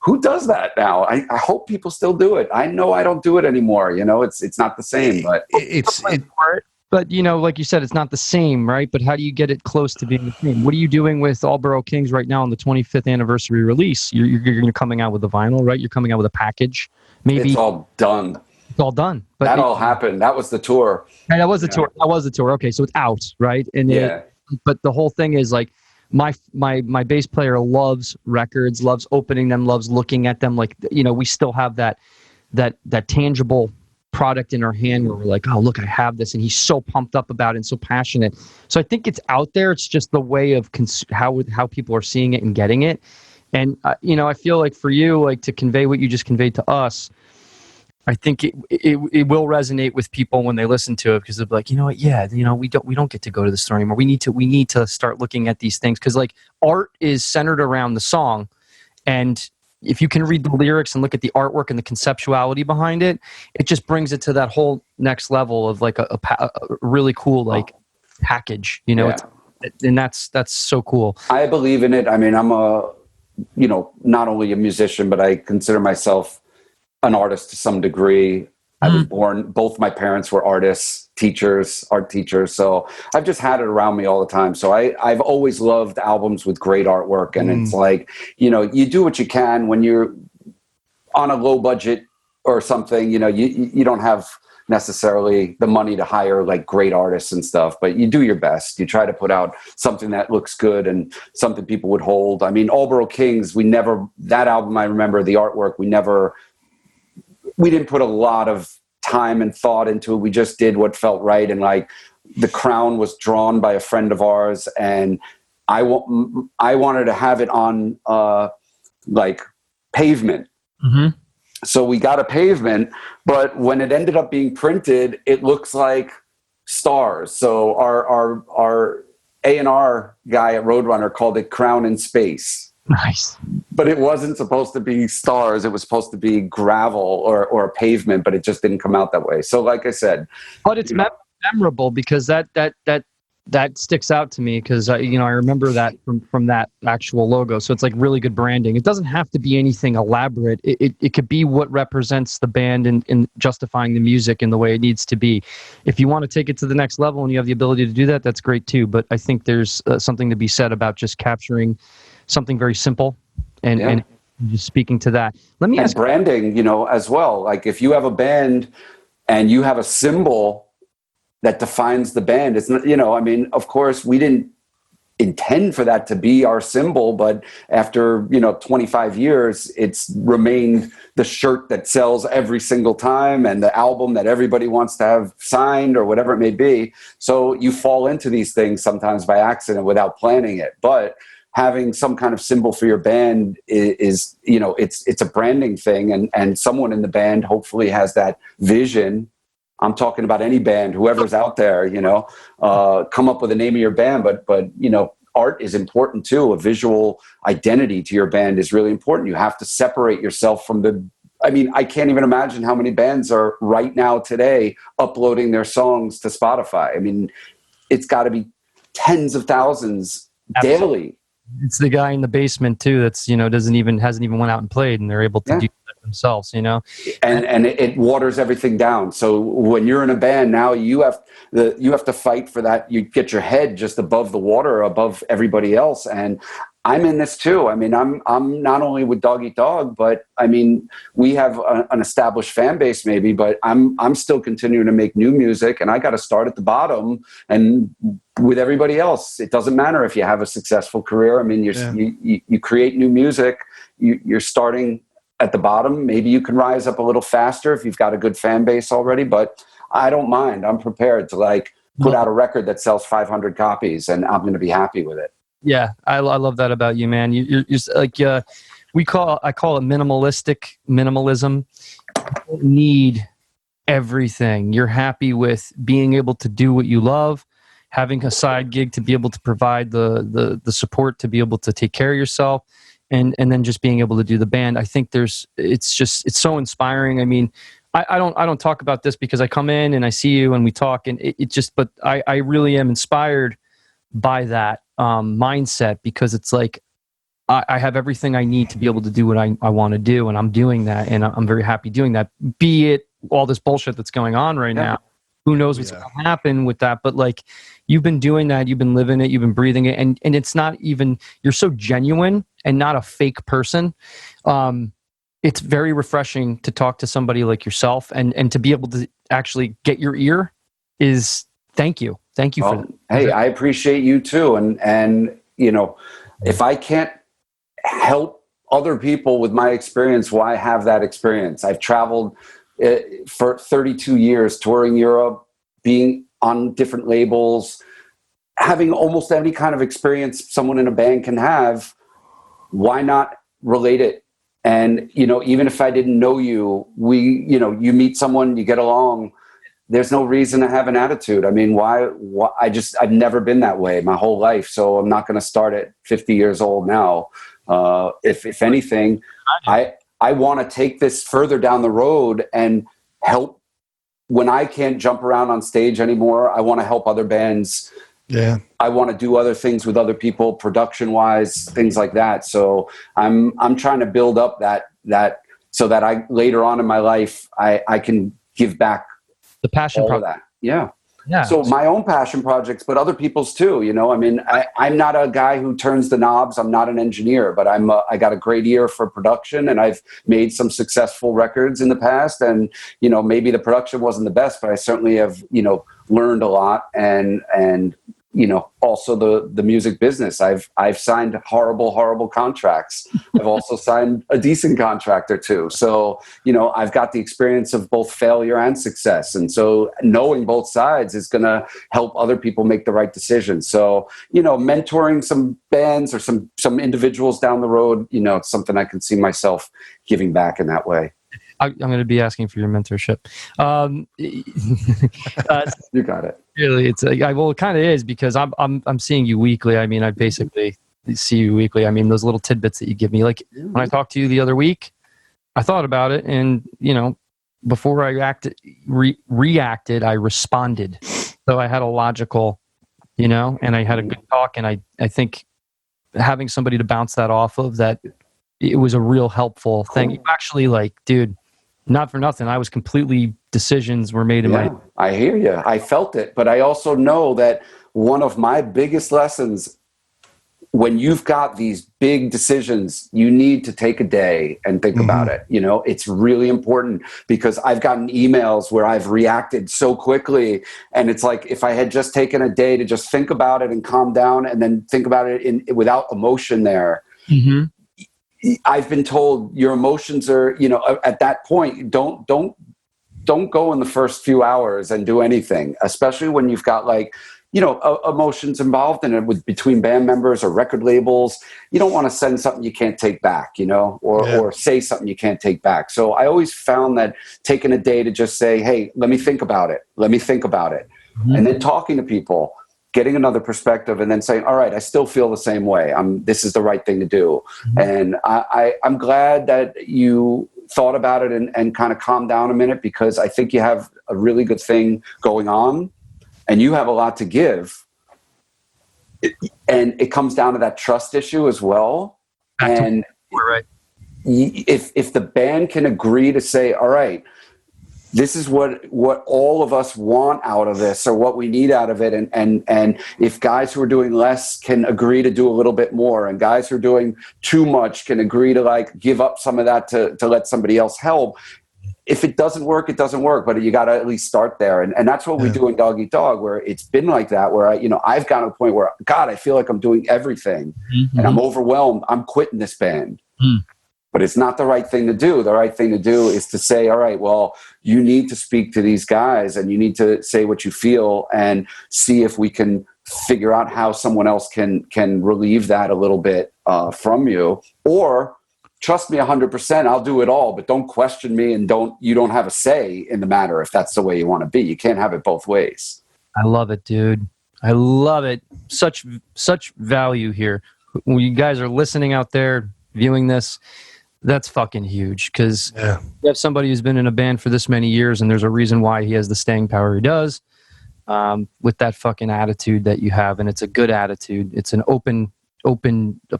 [SPEAKER 1] Who does that now? I hope people still do it. I know I don't do it anymore. It's not the same, but
[SPEAKER 4] But like you said, it's not the same, right? But how do you get it close to being the same? What are you doing with Aldborough Kings right now on the 25th anniversary release? You're coming out with a vinyl, right? You're coming out with a package. Maybe
[SPEAKER 1] it's all done.
[SPEAKER 4] It's all done. But
[SPEAKER 1] that all happened. That was the tour.
[SPEAKER 4] And that was the tour. That was the tour. Okay, so it's out, right? And but the whole thing is like, my bass player loves records, loves opening them, loves looking at them. Like, we still have that tangible product in our hand where we're like, oh, look, I have this. And he's so pumped up about it and so passionate. So I think it's out there. It's just the way of how people are seeing it and getting it. And, I feel like for you, like to convey what you just conveyed to us, I think it will resonate with people when they listen to it because they'll be like, you know what? Yeah, we don't get to go to the store anymore. We need to start looking at these things because like art is centered around the song, and if you can read the lyrics and look at the artwork and the conceptuality behind it, it just brings it to that whole next level of like a really cool like package, and that's so cool.
[SPEAKER 1] I believe in it. I mean, I'm not only a musician, but I consider myself an artist to some degree. I was born, both my parents were artists, art teachers. So I've just had it around me all the time. So I've always loved albums with great artwork. And it's like, you do what you can when you're on a low budget or something, you don't have necessarily the money to hire like great artists and stuff, but you do your best. You try to put out something that looks good and something people would hold. I mean, Aldborough Kings, that album, I remember the artwork, we didn't put a lot of time and thought into it. We just did what felt right. And like the crown was drawn by a friend of ours, and I wanted to have it on like pavement. Mm-hmm. So we got a pavement, but when it ended up being printed, it looks like stars. So our A&R guy at Roadrunner called it Crown in Space.
[SPEAKER 4] Nice.
[SPEAKER 1] But it wasn't supposed to be stars. It was supposed to be gravel or a pavement, but it just didn't come out that way. So like I said.
[SPEAKER 4] But it's memorable because that that sticks out to me because I remember that from that actual logo. So it's like really good branding. It doesn't have to be anything elaborate. It could be what represents the band in justifying the music in the way it needs to be. If you want to take it to the next level and you have the ability to do that, that's great too. But I think there's something to be said about just capturing something very simple and just speaking to that. Let me ask
[SPEAKER 1] branding, as well. Like if you have a band and you have a symbol that defines the band. It's not, of course we didn't intend for that to be our symbol, but after, 25 years, it's remained the shirt that sells every single time and the album that everybody wants to have signed or whatever it may be. So you fall into these things sometimes by accident without planning it. But having some kind of symbol for your band is it's a branding thing, and someone in the band hopefully has that vision. I'm talking about any band, whoever's out there, come up with a name of your band, but art is important too. A visual identity to your band is really important. You have to separate yourself from I can't even imagine how many bands are right now today uploading their songs to Spotify. It's got to be tens of thousands daily.
[SPEAKER 4] It's the guy in the basement too that's hasn't even went out and played, and they're able to do that themselves.
[SPEAKER 1] And it waters everything down. So when you're in a band now, you have to fight for that. You get your head just above the water, above everybody else. And I'm in this too. I'm not only with Dog Eat Dog, but we have an established fan base maybe, but I'm still continuing to make new music, and I got to start at the bottom. And with everybody else, it doesn't matter if you have a successful career. You create new music. You're starting at the bottom. Maybe you can rise up a little faster if you've got a good fan base already, but I don't mind. I'm prepared to put out a record that sells 500 copies, and I'm going to be happy with it.
[SPEAKER 4] Yeah, I love that about you, man. You're like I call it minimalism. You don't need everything. You're happy with being able to do what you love, having a side gig to be able to provide the support to be able to take care of yourself, and then just being able to do the band. I think it's so inspiring. I don't talk about this because I come in and I see you and we talk, and but I really am inspired by that mindset, because it's like I have everything I need to be able to do what I want to do, and I'm doing that, and I'm very happy doing that. Be it all this bullshit that's going on right now. Who knows what's going to happen with that? But you've been doing that, you've been living it, you've been breathing it, and it's not even, you're so genuine and not a fake person. It's very refreshing to talk to somebody like yourself, and to be able to actually get your ear is thank you for that.
[SPEAKER 1] Hey, I appreciate you too. And if I can't help other people with my experience, why have that experience? I've traveled for 32 years, touring Europe, being on different labels, having almost any kind of experience someone in a band can have. Why not relate it? And, even if I didn't know you, you meet someone, you get along, there's no reason to have an attitude. Why I've never been that way my whole life. So I'm not going to start at 50 years old now. If anything, I want to take this further down the road and help. When I can't jump around on stage anymore, I want to help other bands.
[SPEAKER 3] Yeah.
[SPEAKER 1] I want to do other things with other people, production wise, things like that. So I'm trying to build up that so that I later on in my life, I can give back
[SPEAKER 4] the passion
[SPEAKER 1] all of that. Yeah. So my own passion projects, but other people's too. I'm not a guy who turns the knobs. I'm not an engineer, but I got a great ear for production, and I've made some successful records in the past. And maybe the production wasn't the best, but I certainly have learned a lot, and also the music business. I've signed horrible contracts. I've also signed a decent contract or two. So, I've got the experience of both failure and success. And so knowing both sides is going to help other people make the right decision. So, mentoring some bands or some individuals down the road, it's something I can see myself giving back in that way.
[SPEAKER 4] I'm going to be asking for your mentorship.
[SPEAKER 1] You got it.
[SPEAKER 4] Really, it's it kind of is, because I'm seeing you weekly. I basically see you weekly. Those little tidbits that you give me. Like when I talked to you the other week, I thought about it, and before I reacted, I responded. So I had a logical you know, and I had a good talk, and I think having somebody to bounce that off of, that it was a real helpful thing. You actually, like, dude, not for nothing, I was completely, decisions were made in my...
[SPEAKER 1] I hear you. I felt it, but I also know that one of my biggest lessons, when you've got these big decisions, you need to take a day and think about it. You know, it's really important, because I've gotten emails where I've reacted so quickly, and it's like, if I had just taken a day to just think about it and calm down and then think about it without emotion there. I've been told your emotions are, you know, at that point, don't go in the first few hours and do anything, especially when you've got, like, you know, emotions involved in it with between band members or record labels. You don't want to send something you can't take back, you know, or say something you can't take back. So I always found that taking a day to just say, hey, let me think about it. Let me think about it. And then talking to people, getting another perspective, and then saying, all right, I still feel the same way. This is the right thing to do. And I'm glad that you thought about it and kind of calmed down a minute, because I think you have a really good thing going on. And you have a lot to give. And it comes down to that trust issue as well. And
[SPEAKER 4] right.
[SPEAKER 1] If the band can agree to say, all right, this is what all of us want out of this, or what we need out of it. And if guys who are doing less can agree to do a little bit more, and guys who are doing too much can agree to, like, give up some of that to let somebody else help. If it doesn't work, it doesn't work, but you got to at least start there. And that's what we do in Dog Eat Dog, where it's been like that, where I've gotten to a point where, God, I feel like I'm doing everything and I'm overwhelmed. I'm quitting this band. But it's not the right thing to do. The right thing to do is to say, all right, well, you need to speak to these guys, and you need to say what you feel, and see if we can figure out how someone else can relieve that a little bit from you. Or trust me 100%, I'll do it all, but don't question me, and you don't have a say in the matter if that's the way you want to be. You can't have it both ways.
[SPEAKER 4] I love it, dude. I love it. Such value here. When you guys are listening out there, viewing this, that's fucking huge, because you have somebody who's been in a band for this many years, and there's a reason why he has the staying power he does, with that fucking attitude that you have. And it's a good attitude. It's an open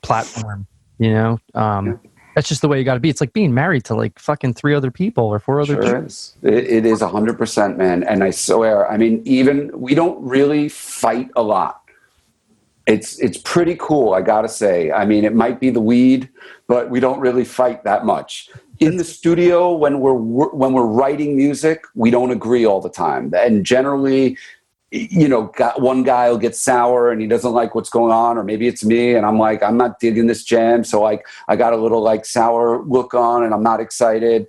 [SPEAKER 4] platform, you know? That's just the way you got to be. It's like being married to, like, fucking 3 other people or 4 other people.
[SPEAKER 1] It is 100%, man. And I swear, I mean, we don't really fight a lot. It's pretty cool, I gotta say. I mean, it might be the weed, but we don't really fight that much. In the studio, when we're writing music, we don't agree all the time. And generally, you know, one guy will get sour and he doesn't like what's going on, or maybe it's me and I'm like, I'm not digging this jam, so I got a little, like, sour look on and I'm not excited.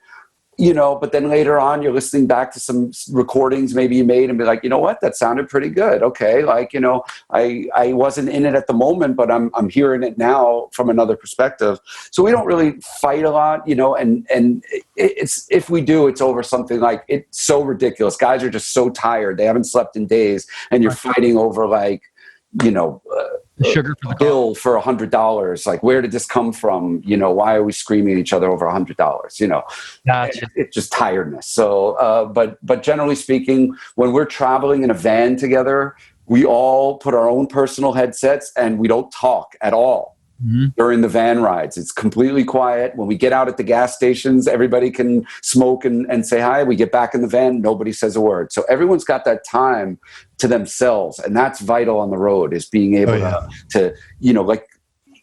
[SPEAKER 1] You know, but then later on, you're listening back to some recordings maybe you made and be like, you know what, that sounded pretty good. Okay, like, you know, I wasn't in it at the moment, but I'm hearing it now from another perspective. So we don't really fight a lot, you know, and it's, if we do, it's over something like, it's so ridiculous. Guys are just so tired, they haven't slept in days, and you're fighting over, like, you know,
[SPEAKER 4] sugar for the
[SPEAKER 1] bill for $100. Like, where did this come from? You know, why are we screaming at each other over $100? You know, it's just tiredness. So, but generally speaking, when we're traveling in a van together, we all put our own personal headsets and we don't talk at all during the van rides. It's completely quiet. When we get out at the gas stations, everybody can smoke and say hi. We get back in the van, nobody says a word. So everyone's got that time to themselves, and that's vital on the road, is being able to, you know, like,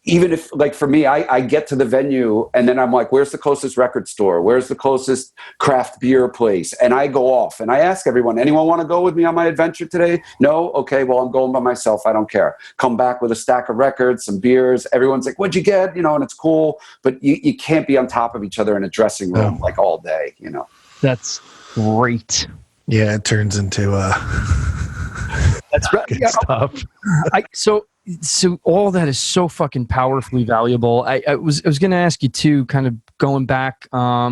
[SPEAKER 1] even if, like, for me, I get to the venue and then I'm like, where's the closest record store? Where's the closest craft beer place? And I go off and I ask everyone, anyone want to go with me on my adventure today? No? Okay, well, I'm going by myself. I don't care. Come back with a stack of records, some beers. Everyone's like, what'd you get? You know, and it's cool. But you can't be on top of each other in a dressing room like all day, you know.
[SPEAKER 4] That's great.
[SPEAKER 3] Yeah, it turns into
[SPEAKER 4] that's right.
[SPEAKER 3] good stuff.
[SPEAKER 4] So all that is so fucking powerfully valuable. I was going to ask you too, kind of going back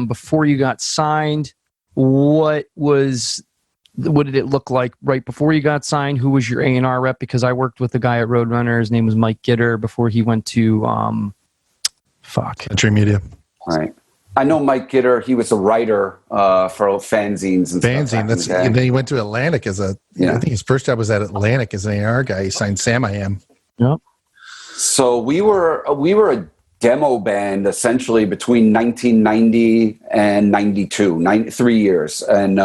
[SPEAKER 4] before you got signed, what did it look like right before you got signed? Who was your A&R rep? Because I worked with a guy at Roadrunner. His name was Mike Gitter before he went to
[SPEAKER 3] Country Media.
[SPEAKER 1] Right. I know Mike Gitter. He was a writer for fanzines and
[SPEAKER 3] Fanzine.
[SPEAKER 1] stuff.
[SPEAKER 3] And then he went to Atlantic as I think his first job was at Atlantic as an AR guy. He signed Sam I Am.
[SPEAKER 4] Yep.
[SPEAKER 1] So we were a demo band essentially between 1990 and 92, 3 years. And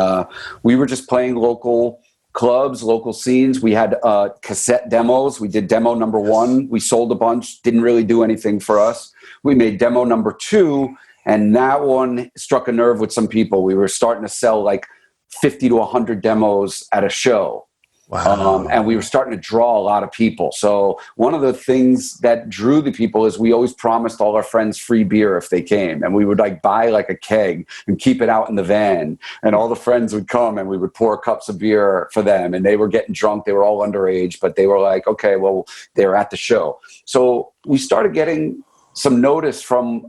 [SPEAKER 1] we were just playing local clubs, local scenes. We had cassette demos. We did demo number 1. We sold a bunch, didn't really do anything for us. We made demo number 2, and that one struck a nerve with some people. We were starting to sell like 50 to 100 demos at a show.
[SPEAKER 3] Wow.
[SPEAKER 1] And we were starting to draw a lot of people. So one of the things that drew the people is we always promised all our friends free beer if they came. And we would like buy like a keg and keep it out in the van. And all the friends would come and we would pour cups of beer for them. And they were getting drunk. They were all underage, but they were like, okay, well, they were at the show. So we started getting some notice from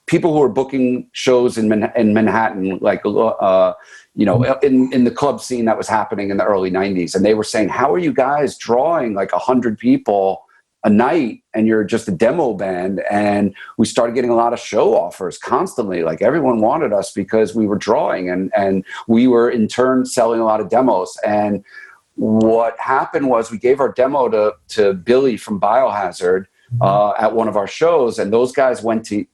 [SPEAKER 1] people who were booking shows in Manhattan, like, in the club scene that was happening in the early 90s. And they were saying, how are you guys drawing like 100 people a night and you're just a demo band? And we started getting a lot of show offers constantly. Like everyone wanted us because we were drawing and we were in turn selling a lot of demos. And what happened was we gave our demo to Billy from Biohazard at one of our shows. And those guys went to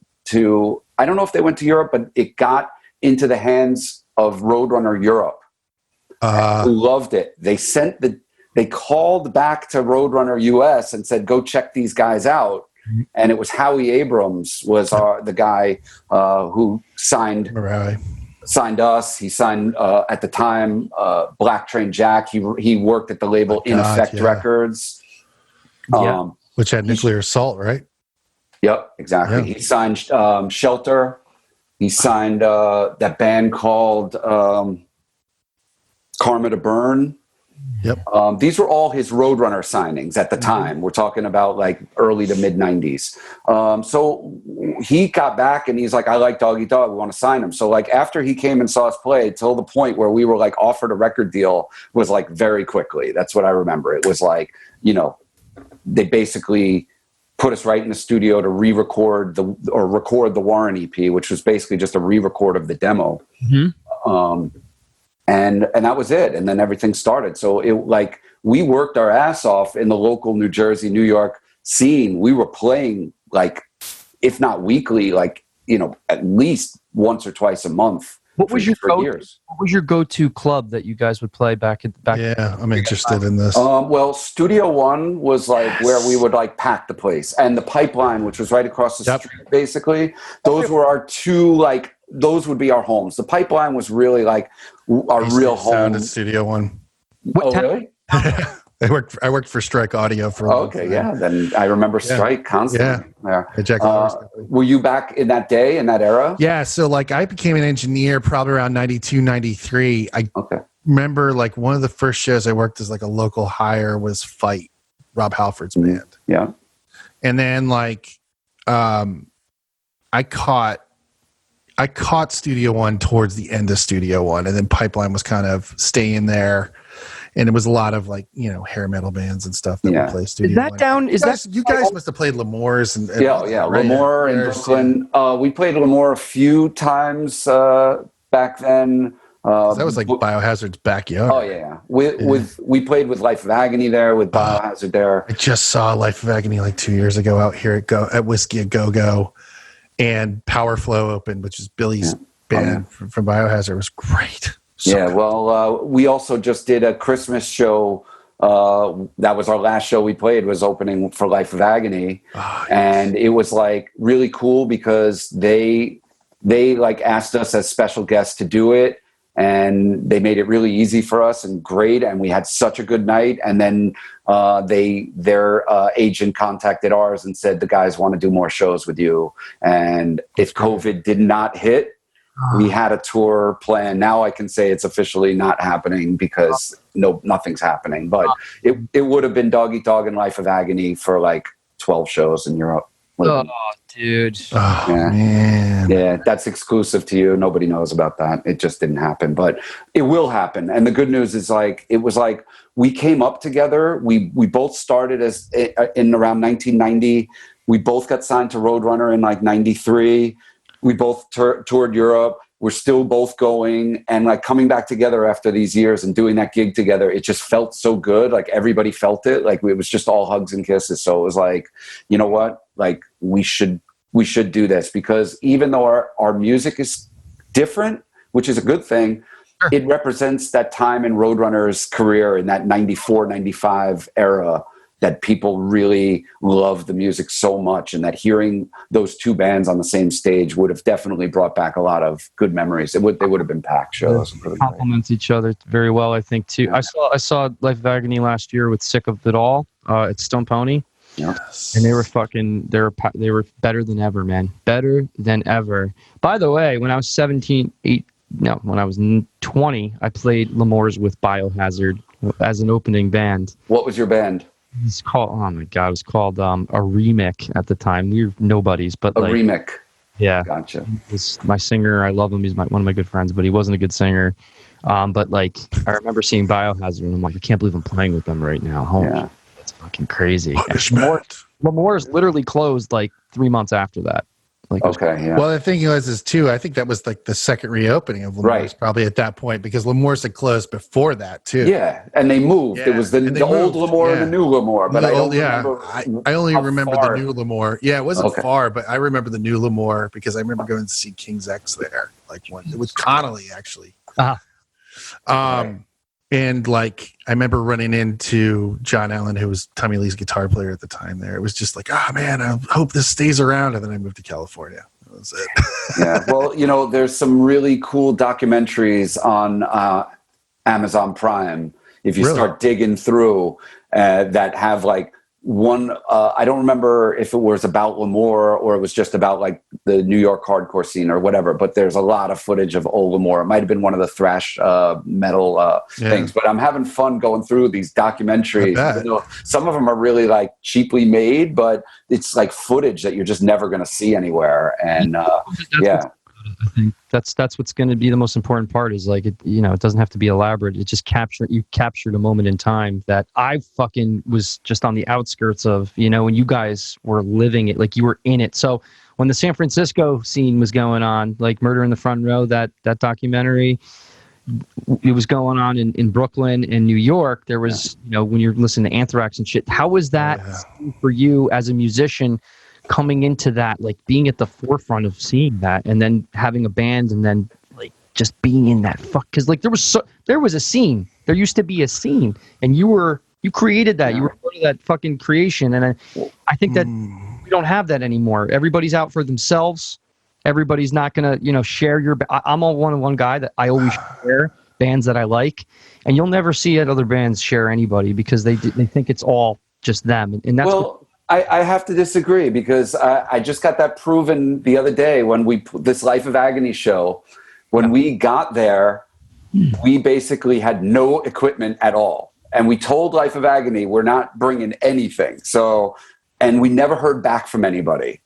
[SPEAKER 1] I don't know if they went to Europe, but it got into the hands of Roadrunner Europe, who loved it. They called back to Roadrunner US and said, go check these guys out. And it was Howie Abrams was the guy who signed us. He signed at the time Black Train Jack. He worked at the label In Effect Records,
[SPEAKER 3] which had Nuclear Assault, right?
[SPEAKER 1] Yep, exactly.
[SPEAKER 3] Yeah.
[SPEAKER 1] He signed Shelter. He signed that band called Karma to Burn.
[SPEAKER 3] Yep.
[SPEAKER 1] These were all his Roadrunner signings at the time. We're talking about like early to mid 90s. So he got back and he's like, I like Doggy Dog. We want to sign him. So like after he came and saw us play till the point where we were like offered a record deal was like very quickly. That's what I remember. It was like, they basically put us right in the studio to record the Warren EP, which was basically just a re-record of the demo. Mm-hmm. And that was it. And then everything started. So it like we worked our ass off in the local New Jersey, New York scene. We were playing like, if not weekly, like, at least once or twice a month. What was your go-to club that you guys would play back?
[SPEAKER 3] Yeah, I'm interested in this.
[SPEAKER 1] Well, Studio One was like where we would like pack the place, and the Pipeline, which was right across the street, basically. Those were our two like. Those would be our homes. The Pipeline was really like our real home.
[SPEAKER 3] Sound at Studio One.
[SPEAKER 1] Really?
[SPEAKER 3] I worked for Strike Audio for a while.
[SPEAKER 1] Okay, yeah. Then I remember Strike constantly.
[SPEAKER 3] Yeah.
[SPEAKER 1] Were you back in that day, in that era?
[SPEAKER 3] Yeah. So like I became an engineer probably around 92, 93. I remember like one of the first shows I worked as like a local hire was Fight, Rob Halford's band.
[SPEAKER 1] Yeah.
[SPEAKER 3] And then like I caught Studio One towards the end of Studio One, and then Pipeline was kind of staying there. And it was a lot of like, hair metal bands and stuff that would play Studio One. You guys must have played L'Amour's and
[SPEAKER 1] right? L'Amour in Brooklyn. We played L'Amour a few times back then.
[SPEAKER 3] That was like Biohazard's backyard.
[SPEAKER 1] Oh yeah. We played with Life of Agony there, with Biohazard there.
[SPEAKER 3] I just saw Life of Agony like 2 years ago out here at Whiskey a Go Go, and Power Flow opened, which is Billy's band from Biohazard. It was great.
[SPEAKER 1] We also just did a Christmas show. That was our last show we played, was opening for Life of Agony. And it was like really cool because they like asked us as special guests to do it, and they made it really easy for us and great. And we had such a good night. And then their agent contacted ours and said, the guys want to do more shows with you. And if COVID did not hit, we had a tour plan. Now I can say it's officially not happening because nothing's happening. But it would have been Doggy Dog and Life of Agony for like 12 shows in Europe.
[SPEAKER 4] Oh, dude.
[SPEAKER 3] Oh, man.
[SPEAKER 1] Yeah, that's exclusive to you. Nobody knows about that. It just didn't happen. But it will happen. And the good news is like, it was like we came up together. We both started as in around 1990. We both got signed to Roadrunner in like 93. We both toured Europe. We're still both going, and like coming back together after these years and doing that gig together, it just felt so good. Like everybody felt it. Like it was just all hugs and kisses. So it was like, you know what? Like we should do this, because even though our music is different, which is a good thing, it represents that time in Roadrunner's career in that 94, 95 era, that people really loved the music so much, and that hearing those two bands on the same stage would have definitely brought back a lot of good memories. They would have been packed shows.
[SPEAKER 4] Complements each other very well, I think, too.
[SPEAKER 1] Yeah.
[SPEAKER 4] I saw Life of Agony last year with Sick of It All at Stone Pony.
[SPEAKER 1] Yes.
[SPEAKER 4] And they were better than ever, man. Better than ever. By the way, when I was 20, I played L'Amour's with Biohazard as an opening band.
[SPEAKER 1] What was your band?
[SPEAKER 4] It's called, oh my God, it was called a Remix at the time. We were nobodies, but
[SPEAKER 1] A
[SPEAKER 4] like,
[SPEAKER 1] Remix.
[SPEAKER 4] Yeah.
[SPEAKER 1] Gotcha.
[SPEAKER 4] Was my singer. I love him. He's one of my good friends, but he wasn't a good singer. But like, I remember seeing Biohazard, and I'm like, I can't believe I'm playing with them right now. Holy shit, that's fucking crazy. L'Amour's literally closed like 3 months after that. Like,
[SPEAKER 1] okay, yeah.
[SPEAKER 3] Well, the thing is too, I think that was like the second reopening of L'Amour's probably at that point, because L'Amour's had closed before that too.
[SPEAKER 1] Yeah, and they moved.
[SPEAKER 3] Yeah,
[SPEAKER 1] It was the old L'Amour and the new L'Amour. But I
[SPEAKER 3] only remember the new L'Amour. Yeah, it wasn't
[SPEAKER 1] Okay.
[SPEAKER 3] far, but I remember the new L'Amour because I remember going to see King's X there. Like it was Connolly actually. And like I remember running into John Allen, who was Tommy Lee's guitar player at the time there. It was just like, oh man, I hope this stays around. And then I moved to California. That was it.
[SPEAKER 1] Yeah. Well, there's some really cool documentaries on Amazon Prime. If you start digging through that have like one, I don't remember if it was about L'Amour or it was just about like the New York hardcore scene or whatever, but there's a lot of footage of old L'Amour. It might've been one of the thrash metal things, but I'm having fun going through these documentaries. Even though some of them are really like cheaply made, but it's like footage that you're just never going to see anywhere. And
[SPEAKER 4] I think that's what's going to be the most important part, is like, it doesn't have to be elaborate. It just you captured a moment in time that I fucking was just on the outskirts of, when you guys were living it, like you were in it. So when the San Francisco scene was going on, like Murder in the Front Row, that documentary, it was going on in Brooklyn and New York. There was, when you're listening to Anthrax and shit, how was that for you as a musician coming into that, like being at the forefront of seeing that, and then having a band, and then like just being in that because like there was a scene. There used to be a scene, and you created that. You were part of that fucking creation, and I think that we don't have that anymore. Everybody's out for themselves. Everybody's not gonna share your. I'm a one-on-one guy that I always share bands that I like, and you'll never see other bands share anybody because they think it's all just them, and that's
[SPEAKER 1] I have to disagree, because I just got that proven the other day when this Life of Agony show. When we got there, we basically had no equipment at all. And we told Life of Agony, we're not bringing anything. So, and we never heard back from anybody.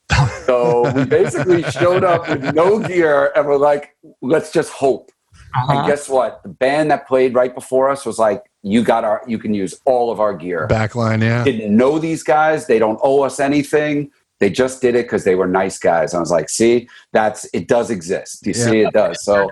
[SPEAKER 1] So we basically showed up with no gear, and we're like, let's just hope. And guess what? The band that played right before us was like, you can use all of our gear.
[SPEAKER 3] Backline, yeah.
[SPEAKER 1] Didn't know these guys. They don't owe us anything. They just did it because they were nice guys. I was like, see, it does exist. You see, it does. So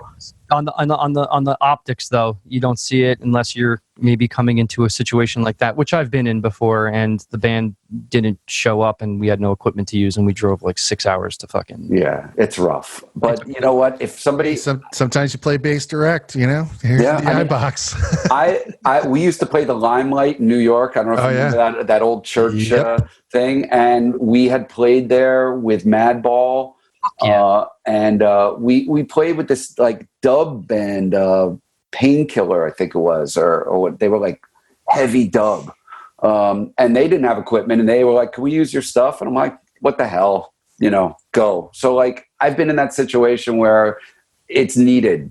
[SPEAKER 4] on the optics, though, you don't see it unless you're maybe coming into a situation like that, which I've been in before, and the band didn't show up and we had no equipment to use, and we drove like 6 hours to fucking.
[SPEAKER 1] Yeah, it's rough. But you know what? If somebody
[SPEAKER 3] sometimes you play bass direct, here's the iBox.
[SPEAKER 1] We used to play the Limelight in New York. I don't know if you remember that old church thing, and we had played there with Madball. And we played with this like dub band, Painkiller, I think it was, or they were like heavy dub. And they didn't have equipment, and they were like, can we use your stuff? And I'm like, what the hell, go. So like, I've been in that situation where it's needed.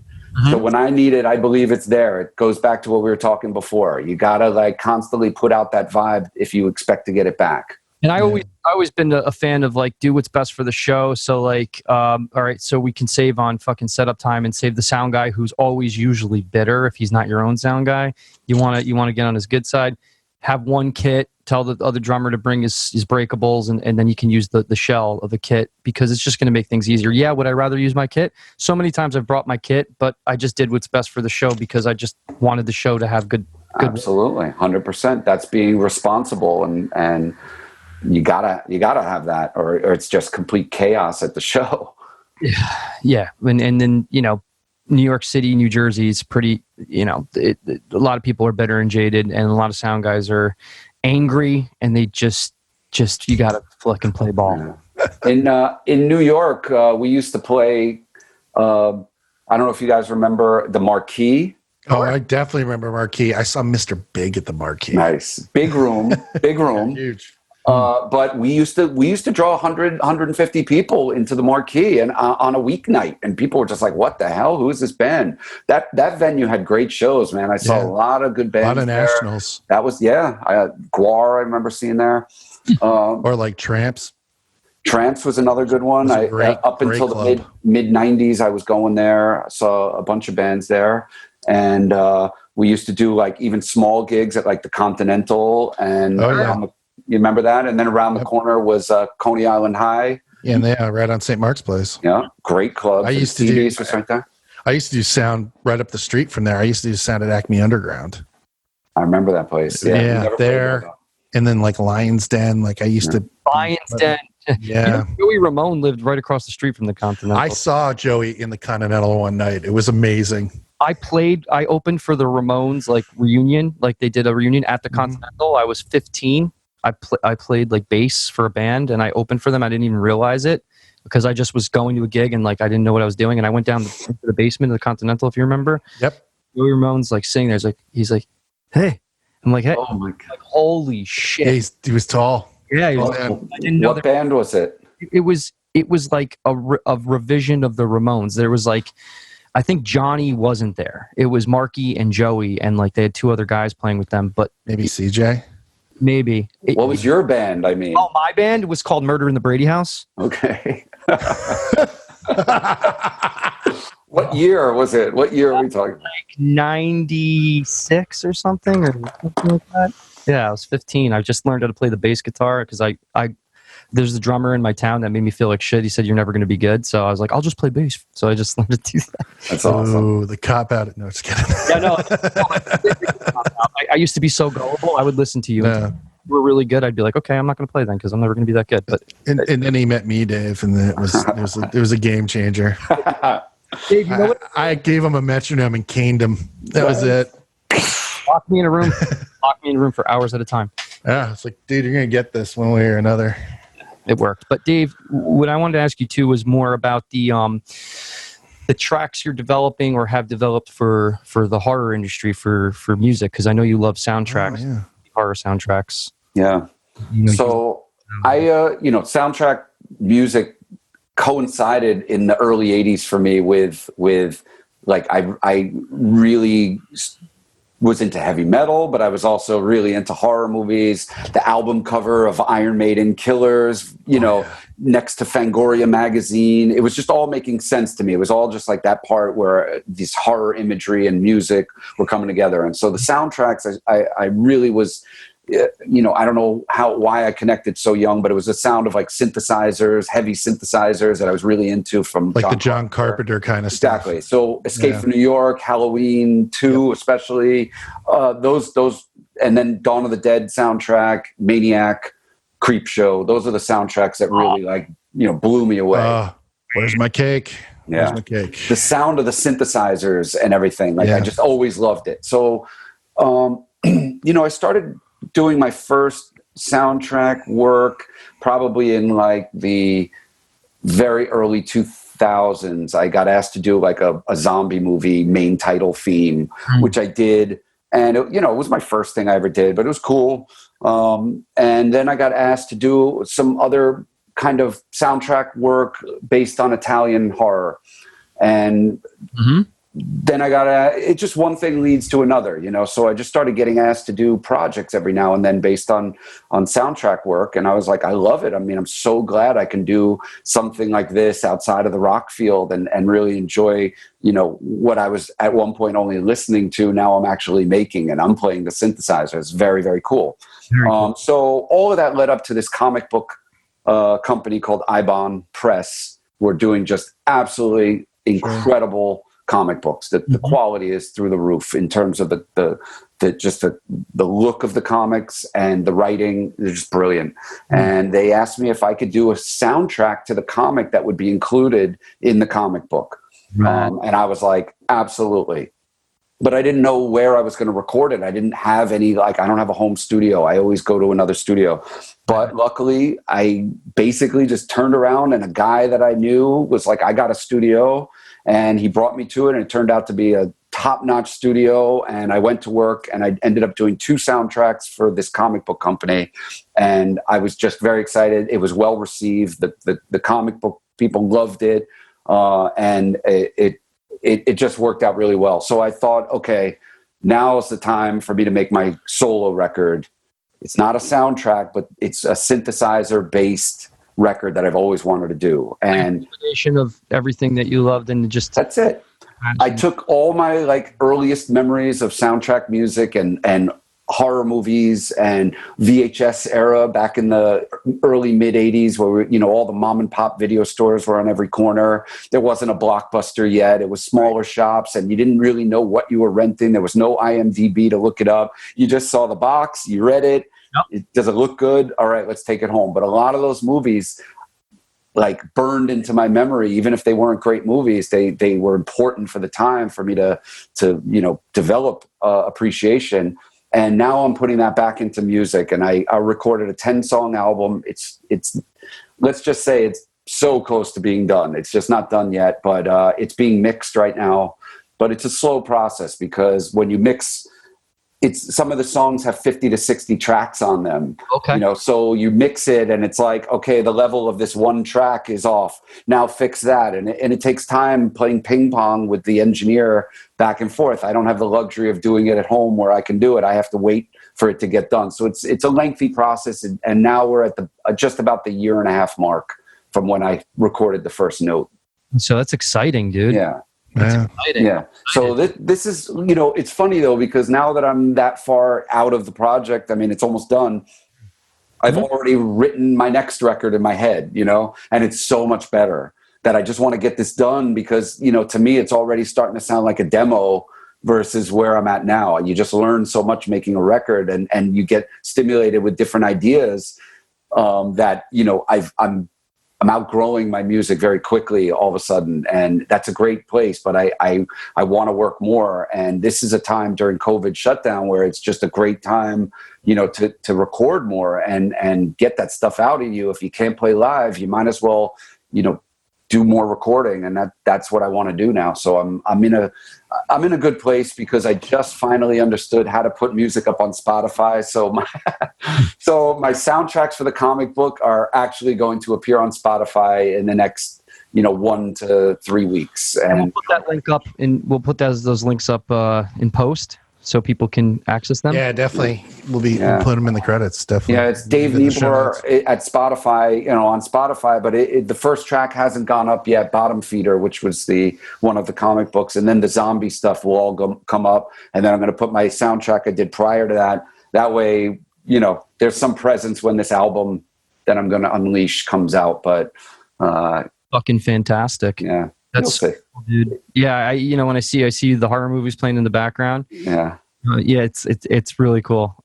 [SPEAKER 1] So when I need it, I believe it's there. It goes back to what we were talking before. You gotta like constantly put out that vibe if you expect to get it back.
[SPEAKER 4] And I always been a fan of like, do what's best for the show. So like, all right, so we can save on fucking setup time and save the sound guy who's always usually bitter if he's not your own sound guy. You want to get on his good side. have one kit, tell the other drummer to bring his breakables, and then you can use the shell of the kit, because it's just going to make things easier. Yeah, would I rather use my kit? So many times I've brought my kit, but I just did what's best for the show because I just wanted the show to have good
[SPEAKER 1] Absolutely, 100%. That's being responsible, and you gotta have that, or it's just complete chaos at the show.
[SPEAKER 4] Yeah, and then New York City, New Jersey is pretty. A lot of people are bitter and jaded, and a lot of sound guys are angry, and they just you gotta flick and play ball.
[SPEAKER 1] In New York, we used to play. I don't know if you guys remember the Marquee.
[SPEAKER 3] Oh, I definitely remember Marquee. I saw Mr. Big at the Marquee.
[SPEAKER 1] Nice, big room,
[SPEAKER 3] Huge.
[SPEAKER 1] But we used to draw 100, 150 people into the Marquee, and on a weeknight, and people were just like, "What the hell? Who is this band?" That venue had great shows, man. I saw a lot of good bands.
[SPEAKER 3] A lot of
[SPEAKER 1] there.
[SPEAKER 3] nationals.
[SPEAKER 1] That was Guar. I remember seeing there.
[SPEAKER 3] Or like Tramps.
[SPEAKER 1] Tramps was another good one. Up until the mid 90s, I was going there. I saw a bunch of bands there, and we used to do like even small gigs at like the Continental, and you remember that? And then around the corner was Coney Island High.
[SPEAKER 3] Yeah, and right on St. Mark's Place.
[SPEAKER 1] Yeah, great club.
[SPEAKER 3] I used to do sound right up the street from there. I used to do sound at Acme Underground.
[SPEAKER 1] I remember that place. Yeah,
[SPEAKER 3] there. And then like Lion's Den. Like I used to.
[SPEAKER 4] Lion's Den.
[SPEAKER 3] Yeah.
[SPEAKER 4] Joey Ramone lived right across the street from the Continental.
[SPEAKER 3] I saw Joey in the Continental one night. It was amazing.
[SPEAKER 4] I opened for the Ramones like reunion. Like they did a reunion at the Continental. I was 15. I played like bass for a band, and I opened for them. I didn't even realize it because I just was going to a gig and like I didn't know what I was doing. And I went down to the basement of the Continental, if you remember.
[SPEAKER 3] Yep.
[SPEAKER 4] Joey Ramone's like sitting there. He's like, "Hey," I'm like, "Hey!"
[SPEAKER 1] Oh my god!
[SPEAKER 4] Like, holy shit!
[SPEAKER 3] Yeah, he was tall.
[SPEAKER 4] Yeah, he was, I didn't know
[SPEAKER 1] what band was it?
[SPEAKER 4] It was like a revision of the Ramones. There was like, I think Johnny wasn't there. It was Marky and Joey, and like they had two other guys playing with them. But
[SPEAKER 3] maybe CJ.
[SPEAKER 4] Maybe.
[SPEAKER 1] What was your band? I mean,
[SPEAKER 4] my band was called Murder in the Brady House.
[SPEAKER 1] Okay. What year was it? What year are we talking?
[SPEAKER 4] Like 96 or something like that. Yeah, I was 15. I just learned how to play the bass guitar because I there's a drummer in my town that made me feel like shit. He said, "You're never going to be good." So I was like, "I'll just play bass." So I just learned to do that.
[SPEAKER 1] That's awesome.
[SPEAKER 3] Oh, the cop out. No, just kidding.
[SPEAKER 4] Yeah, no. I used to be so gullible. I would listen to you.
[SPEAKER 3] Yeah.
[SPEAKER 4] If you were really good. I'd be like, "Okay, I'm not going to play then because I'm never going to be that good." But
[SPEAKER 3] and then he met me, Dave, and then it was a game changer.
[SPEAKER 4] Dave, you know what?
[SPEAKER 3] I gave him a metronome and caned him. That was it.
[SPEAKER 4] Lock me in a room. Lock me in a room for hours at a time.
[SPEAKER 3] Yeah, it's like, dude, you're gonna get this one way or another.
[SPEAKER 4] It worked. But Dave, what I wanted to ask you too was more about the tracks you're developing or have developed for the horror industry for music, because I know you love soundtracks, horror soundtracks.
[SPEAKER 1] Yeah. So soundtrack music coincided in the early 80s for me with like I really was into heavy metal, but I was also really into horror movies. The album cover of Iron Maiden, Killers, next to Fangoria magazine. It was just all making sense to me. It was all just like that part where these horror imagery and music were coming together. And so the soundtracks, I really was, I don't know why I connected so young, but it was the sound of like synthesizers, heavy synthesizers that I was really into from
[SPEAKER 3] like the John Carpenter kind of stuff.
[SPEAKER 1] Exactly. So Escape from New York, Halloween 2, especially those, and then Dawn of the Dead soundtrack, Maniac, Creepshow. Those are the soundtracks that really blew me away.
[SPEAKER 3] Where's my cake?
[SPEAKER 1] Yeah.
[SPEAKER 3] Where's my cake?
[SPEAKER 1] The sound of the synthesizers and everything. I just always loved it. So, I started doing my first soundtrack work probably in like the very early 2000s. I got asked to do like a zombie movie main title theme, which I did. And it was my first thing I ever did, but it was cool. And then I got asked to do some other kind of soundtrack work based on Italian horror. And then it just one thing leads to another, you know? So I just started getting asked to do projects every now and then based on soundtrack work. And I was like, I love it. I mean, I'm so glad I can do something like this outside of the rock field and really enjoy, you know, what I was at one point only listening to. Now I'm actually making, and I'm playing the synthesizer. It's very, very cool.
[SPEAKER 4] Very cool.
[SPEAKER 1] So all of that led up to this comic book company called Ibon Press. We're doing just absolutely incredible comic books. The quality is through the roof in terms of the look of the comics and the writing. They're just brilliant. And they asked me if I could do a soundtrack to the comic that would be included in the comic book.
[SPEAKER 4] Right.
[SPEAKER 1] And I was like, absolutely. But I didn't know where I was going to record it. I didn't have any, I don't have a home studio. I always go to another studio. But luckily, I basically just turned around, and a guy that I knew was like, I got a studio, and he brought me to it, and it turned out to be a top-notch studio. And I went to work, and I ended up doing 2 soundtracks for this comic book company. And I was just very excited. It was well received. The comic book people loved it. And it just worked out really well. So I thought, okay, now is the time for me to make my solo record. It's not a soundtrack, but it's a synthesizer-based record that I've always wanted to do. And
[SPEAKER 4] combination of everything that you loved, and just
[SPEAKER 1] that's it. I took all my earliest memories of soundtrack music and horror movies and VHS era back in the early mid 80s, where all the mom and pop video stores were on every corner. There wasn't a Blockbuster yet. It was smaller shops, and you didn't really know what you were renting. There was no IMDb to look it up. You just saw the box, you read it. Yep. Does it look good? All right, let's take it home. But a lot of those movies burned into my memory. Even if they weren't great movies, they were important for the time for me to develop appreciation. And now I'm putting that back into music, and I recorded a 10-song album. It's let's just say it's so close to being done. It's just not done yet, but it's being mixed right now. But it's a slow process, because when you mix, some of the songs have 50 to 60 tracks on them.
[SPEAKER 4] Okay.
[SPEAKER 1] So you mix it, and it's like, okay, the level of this one track is off. Now fix that. And it takes time playing ping pong with the engineer back and forth. I don't have the luxury of doing it at home where I can do it. I have to wait for it to get done. So it's a lengthy process. And now we're at just about the 1.5 year mark from when I recorded the first note.
[SPEAKER 4] So that's exciting, dude.
[SPEAKER 1] Yeah.
[SPEAKER 4] That's exciting.
[SPEAKER 1] Yeah. So this is, it's funny though, because now that I'm that far out of the project, I mean, it's almost done. I've already written my next record in my head, and it's so much better that I just want to get this done, because, to me, it's already starting to sound like a demo versus where I'm at now. And you just learn so much making a record, and you get stimulated with different ideas that, I'm outgrowing my music very quickly all of a sudden, and that's a great place. But I want to work more, and this is a time during COVID shutdown where it's just a great time, to record more and get that stuff out of you. If you can't play live, you might as well, do more recording, and that's what I want to do now. So I'm in a good place, because I just finally understood how to put music up on Spotify. So my soundtracks for the comic book are actually going to appear on Spotify in the next 1 to 3 weeks. And
[SPEAKER 4] we'll put that link up, and we'll put those links up in post, so people can access them.
[SPEAKER 3] Yeah, definitely. We'll put them in the credits. Definitely.
[SPEAKER 1] Yeah, it's Dave Niebler at Spotify, on Spotify, but the first track hasn't gone up yet. Bottom Feeder, which was one of the comic books, and then the zombie stuff will all come up, and then I'm going to put my soundtrack I did prior to that. That way, there's some presence when this album that I'm going to unleash comes out. But
[SPEAKER 4] fucking fantastic.
[SPEAKER 1] Yeah.
[SPEAKER 4] That's cool, dude. Yeah, when I see the horror movies playing in the background.
[SPEAKER 1] Yeah.
[SPEAKER 4] It's really cool.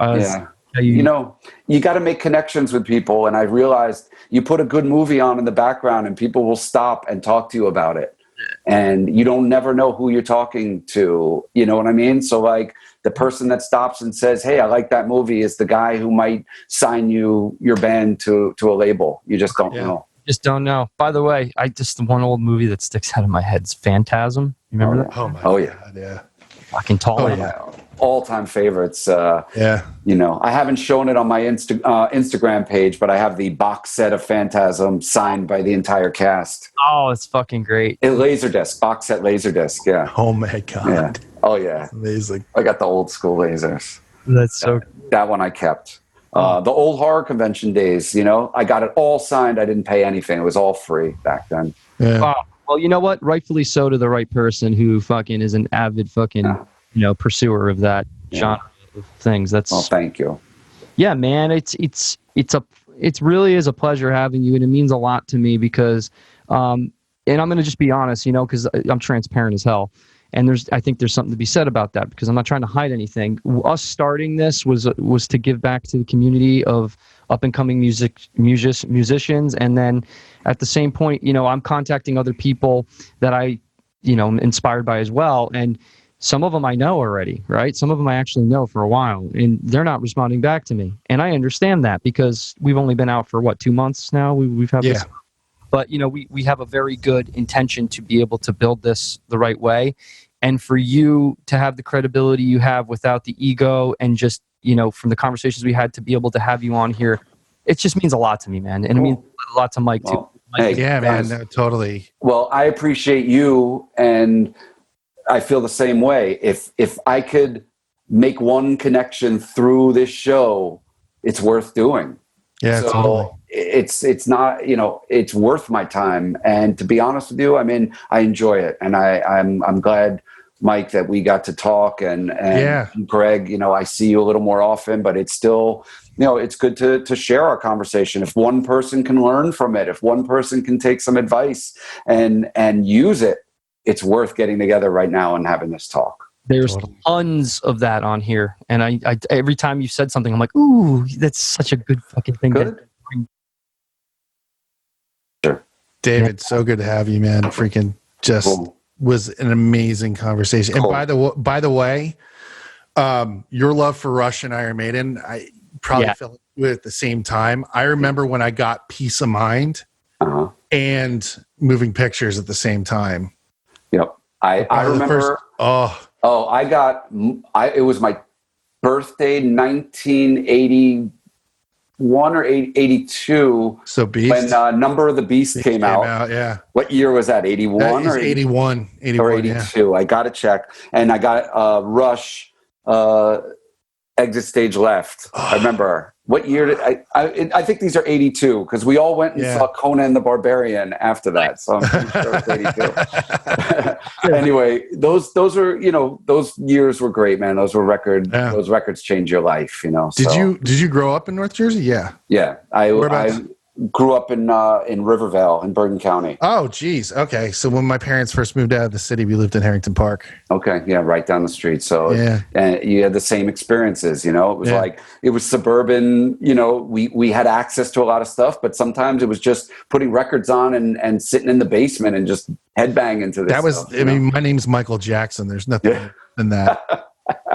[SPEAKER 1] You got to make connections with people, and I realized you put a good movie on in the background, and people will stop and talk to you about it, and you don't never know who you're talking to. You know what I mean? So the person that stops and says, "Hey, I like that movie," is the guy who might sign your band to a label. You just don't know.
[SPEAKER 4] Just don't know. By the way, the one old movie that sticks out of my head is Phantasm. You remember that?
[SPEAKER 3] Oh my
[SPEAKER 1] God,
[SPEAKER 3] yeah.
[SPEAKER 4] Fucking tall.
[SPEAKER 3] Oh, yeah.
[SPEAKER 1] all-time favorites.
[SPEAKER 3] Yeah.
[SPEAKER 1] You know, I haven't shown it on my Instagram page, but I have the box set of Phantasm signed by the entire cast.
[SPEAKER 4] Oh, it's fucking great.
[SPEAKER 1] Laserdisc, box set Laserdisc, yeah.
[SPEAKER 3] Oh my God.
[SPEAKER 1] Yeah. Oh, yeah.
[SPEAKER 3] Amazing.
[SPEAKER 1] I got the old school lasers.
[SPEAKER 4] That's so.
[SPEAKER 1] That one I kept. The old horror convention days, you know, I got it all signed. I didn't pay anything. It was all free back then.
[SPEAKER 3] Yeah.
[SPEAKER 4] Wow. Well, you know what? Rightfully so to the right person who fucking is an avid fucking, pursuer of that genre of things. That's.
[SPEAKER 1] Well, thank you.
[SPEAKER 4] Yeah, man. It really is a pleasure having you, and it means a lot to me because, and I'm going to just be honest, because I'm transparent as hell. And I think there's something to be said about that because I'm not trying to hide anything. Us starting this was to give back to the community of up and coming musicians, and then at the same point, I'm contacting other people that I, am inspired by as well, and some of them I know already, right? Some of them I actually know for a while, and they're not responding back to me, and I understand that because we've only been out for 2 months now. We've had this. But, we have a very good intention to be able to build this the right way. And for you to have the credibility you have without the ego and just, from the conversations we had to be able to have you on here, it just means a lot to me, man. And it means a lot to Mike, too.
[SPEAKER 1] Hey,
[SPEAKER 3] yeah, man. No, totally.
[SPEAKER 1] Well, I appreciate you, and I feel the same way. If I could make one connection through this show, it's worth doing.
[SPEAKER 3] Yeah,
[SPEAKER 1] so
[SPEAKER 3] totally.
[SPEAKER 1] It's not, it's worth my time. And to be honest with you, I mean, I enjoy it, and I'm glad, Mike, that we got to talk. And Greg, I see you a little more often, but it's still, it's good to share our conversation. If one person can learn from it, if one person can take some advice and use it, it's worth getting together right now and having this talk.
[SPEAKER 4] There's tons of that on here. And I every time you said something, I'm like, ooh, that's such a good fucking thing.
[SPEAKER 1] Good. Sure.
[SPEAKER 3] David, so good to have you, man. Freaking just was an amazing conversation.
[SPEAKER 1] Cool.
[SPEAKER 3] And by the way, your love for Rush and Iron Maiden, I probably felt it at the same time. I remember when I got Peace of Mind and Moving Pictures at the same time.
[SPEAKER 1] Yep. I remember. It was my birthday, 1981 or 82.
[SPEAKER 3] So Beast.
[SPEAKER 1] When Number of the Beast came out.
[SPEAKER 3] Yeah.
[SPEAKER 1] What year was that? 81 or
[SPEAKER 3] 81? 81
[SPEAKER 1] or 82. Yeah. I got to check. And I got Rush, Exit Stage Left. I remember. What year did I think these are 82 because we all went and saw Conan the Barbarian after that. So I'm pretty sure it's 82. Anyway, those are, those years were great, man. Those were those records change your life,
[SPEAKER 3] Did you grow up in North Jersey? Yeah.
[SPEAKER 1] Yeah. I grew up in Rivervale in Bergen County.
[SPEAKER 3] Oh, geez. Okay. So when my parents first moved out of the city, we lived in Harrington Park.
[SPEAKER 1] Okay. Yeah. Right down the street. So and you had the same experiences, it was like, it was suburban, we had access to a lot of stuff, but sometimes it was just putting records on and sitting in the basement and just headbanging to this.
[SPEAKER 3] That was,
[SPEAKER 1] stuff,
[SPEAKER 3] my name's Michael Jackson. There's nothing in that.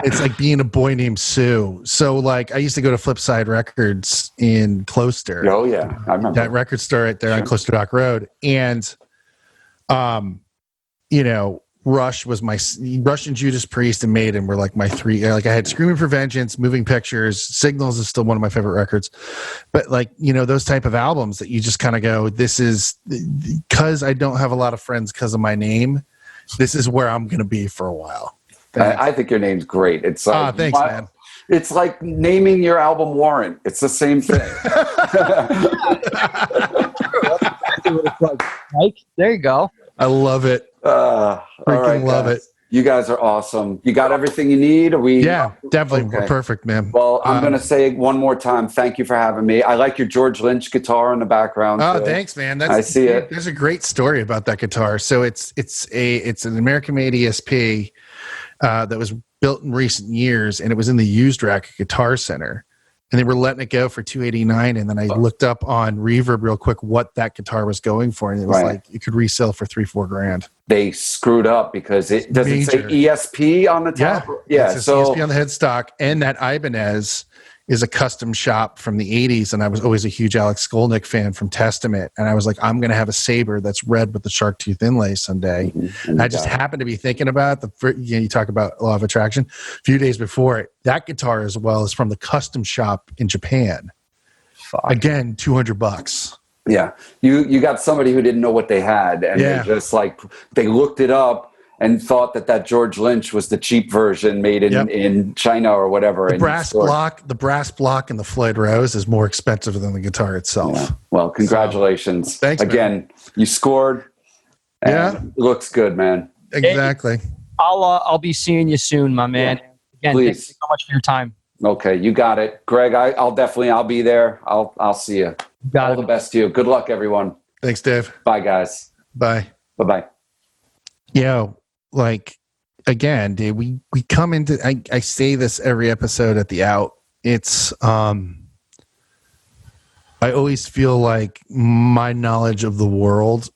[SPEAKER 3] It's like being a boy named Sue. So like I used to go to Flipside Records in Closter.
[SPEAKER 1] Oh yeah. I remember
[SPEAKER 3] that record store right there on Closter Dock Road. And, Rush and Judas Priest and Maiden were like my three, like I had Screaming for Vengeance, Moving Pictures, Signals is still one of my favorite records. But like, those type of albums that you just kind of go, this is because I don't have a lot of friends because of my name. This is where I'm going to be for a while.
[SPEAKER 1] I think your name's great. It's
[SPEAKER 3] thanks, man.
[SPEAKER 1] It's like naming your album Warrant. It's the same thing.
[SPEAKER 4] Mike, there you go.
[SPEAKER 3] I love it.
[SPEAKER 1] Freaking
[SPEAKER 3] love it.
[SPEAKER 1] You guys are awesome. You got everything you need?
[SPEAKER 3] Yeah, definitely. Okay. We're perfect, man.
[SPEAKER 1] Well, I'm going to say one more time, thank you for having me. I like your George Lynch guitar in the background.
[SPEAKER 3] Oh, thanks, man.
[SPEAKER 1] I see it.
[SPEAKER 3] There's a great story about that guitar. So it's an American-made ESP that was built in recent years, and it was in the used rack at Guitar Center. And they were letting it go for $289, and then I looked up on Reverb real quick what that guitar was going for, and it was like it could resell for $3-4 grand.
[SPEAKER 1] They screwed up because it doesn't say ESP on the top.
[SPEAKER 3] Yeah. So ESP on the headstock, and that Ibanez is a custom shop from the 80s, and I was always a huge Alex Skolnick fan from Testament, and I was like, I'm going to have a saber that's red with the shark tooth inlay someday. And I just happened to be thinking about you talk about law of attraction. A few days before it, that guitar as well is from the custom shop in Japan.
[SPEAKER 4] Fuck.
[SPEAKER 3] Again, $200.
[SPEAKER 1] Yeah, you got somebody who didn't know what they had, and they just like they looked it up and thought that George Lynch was the cheap version made in China or whatever.
[SPEAKER 3] The brass block and the Floyd Rose is more expensive than the guitar itself.
[SPEAKER 1] Yeah. Well, congratulations.
[SPEAKER 3] Thanks,
[SPEAKER 1] again.
[SPEAKER 3] Man.
[SPEAKER 1] You scored. And it looks good, man.
[SPEAKER 3] Exactly.
[SPEAKER 4] Hey, I'll be seeing you soon, my man.
[SPEAKER 1] Yeah.
[SPEAKER 4] Again,
[SPEAKER 1] Please.
[SPEAKER 4] thank you so much for your time.
[SPEAKER 1] Okay, you got it, Greg. I'll be there. I'll see you. All the best to you. Good luck, everyone.
[SPEAKER 3] Thanks, Dave.
[SPEAKER 1] Bye, guys.
[SPEAKER 3] Bye.
[SPEAKER 1] Bye.
[SPEAKER 3] Like, again, dude, we come into, I say this every episode at the out. It's, I always feel like my knowledge of the world,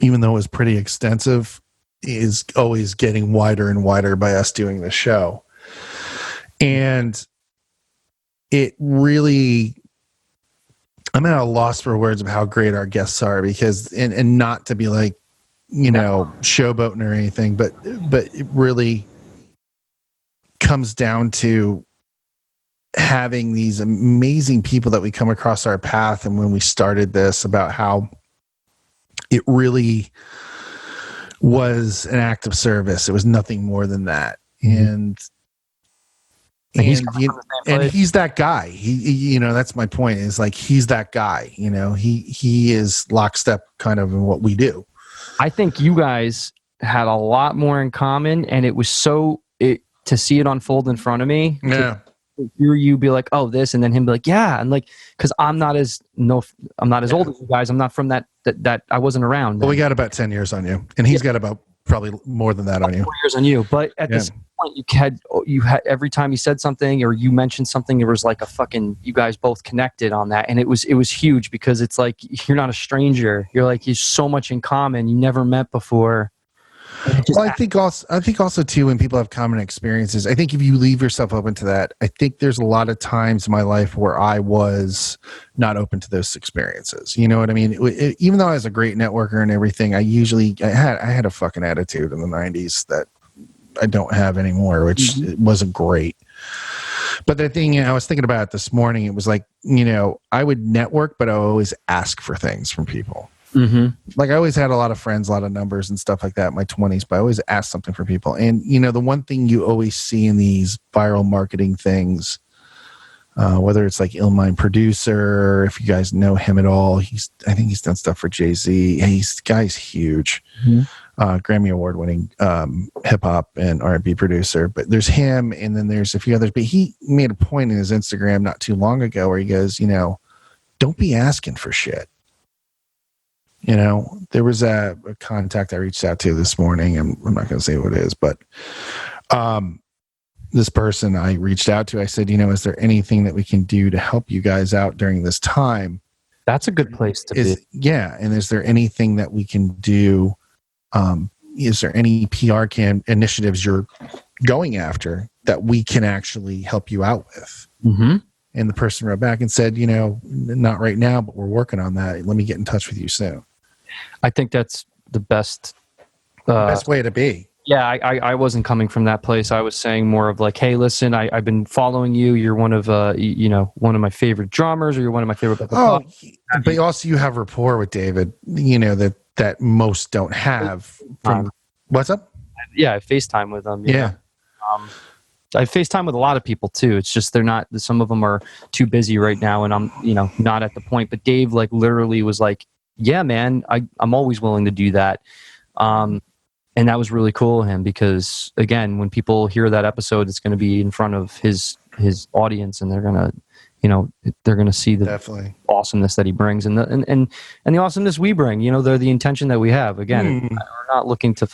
[SPEAKER 3] even though it was pretty extensive, is always getting wider and wider by us doing the show. And it really, I'm at a loss for words of how great our guests are, because, and not to be like, showboating or anything, but it really comes down to having these amazing people that we come across our path. And when we started this, about how it really was an act of service. It was nothing more than that. And he's that guy. He that's my point, is like, he's that guy, he is lockstep kind of in what we do.
[SPEAKER 4] I think you guys had a lot more in common, and it was to see it unfold in front of me.
[SPEAKER 3] Yeah.
[SPEAKER 4] To hear you be like, oh, this, and then him be like, yeah, and like, because I'm not as old as you guys. I'm not from that I wasn't around.
[SPEAKER 3] Well, we got about 10 years on you, and he's got about probably more than that on you.
[SPEAKER 4] 4 years on you, but at this point, you had every time you said something or you mentioned something, it was like a fucking, you guys both connected on that, and it was huge, because it's like, you're not a stranger. You're like, you're so much in common. You never met before.
[SPEAKER 3] Well, I think also too, when people have common experiences, I think if you leave yourself open to that, I think there's a lot of times in my life where I was not open to those experiences. You know what I mean? Even though I was a great networker and everything, I had a fucking attitude in the 90s that I don't have anymore, which wasn't great. But the thing, I was thinking about it this morning, it was like, I would network, but I always ask for things from people.
[SPEAKER 4] Mm-hmm.
[SPEAKER 3] Like, I always had a lot of friends, a lot of numbers and stuff like that in my 20s, but I always asked something for people. And, the one thing you always see in these viral marketing things, whether it's like Illmind Producer, if you guys know him at all, I think he's done stuff for Jay-Z. The guy's huge. Mm-hmm. Grammy Award winning hip hop and R&B producer. But there's him, and then there's a few others. But he made a point in his Instagram not too long ago where he goes, don't be asking for shit. There was a contact I reached out to this morning, and I'm not going to say who it is, but this person I reached out to, I said, is there anything that we can do to help you guys out during this time?
[SPEAKER 4] That's a good place to be.
[SPEAKER 3] Yeah. And is there anything that we can do? Is there any PR initiatives you're going after that we can actually help you out with?
[SPEAKER 4] Mm-hmm.
[SPEAKER 3] And the person wrote back and said, not right now, but we're working on that. Let me get in touch with you soon.
[SPEAKER 4] I think that's the best
[SPEAKER 3] way to be.
[SPEAKER 4] Yeah, I wasn't coming from that place. I was saying more of like, hey, listen, I've been following you. You're one of one of my favorite drummers, or you're one of my favorite.
[SPEAKER 3] But also you have rapport with David. That most don't have. What's up?
[SPEAKER 4] Yeah, I FaceTime with them.
[SPEAKER 3] Yeah.
[SPEAKER 4] I FaceTime with a lot of people too. It's just they're not. Some of them are too busy right now, and I'm not at the point. But Dave literally was like, yeah, man, I'm always willing to do that. And that was really cool of him, because again, when people hear that episode, it's going to be in front of his audience, and they're going to see the
[SPEAKER 3] definitely
[SPEAKER 4] awesomeness that he brings, and the awesomeness we bring. They're the intention that we have. Again, we're not looking to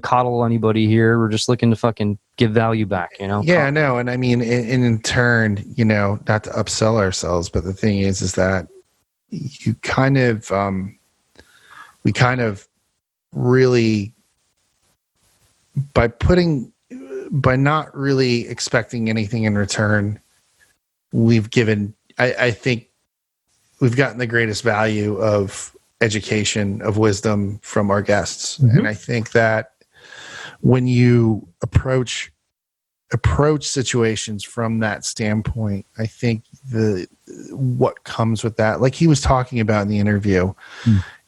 [SPEAKER 4] coddle anybody here. We're just looking to fucking give value back,
[SPEAKER 3] Yeah, no. And I mean, in turn, not to upsell ourselves, but the thing is that you kind of, we kind of really, by putting by not really expecting anything in return, we've given, I think we've gotten the greatest value of education, of wisdom from our guests.
[SPEAKER 4] Mm-hmm.
[SPEAKER 3] And I think that when you approach situations from that standpoint, I think what comes with that, like he was talking about in the interview,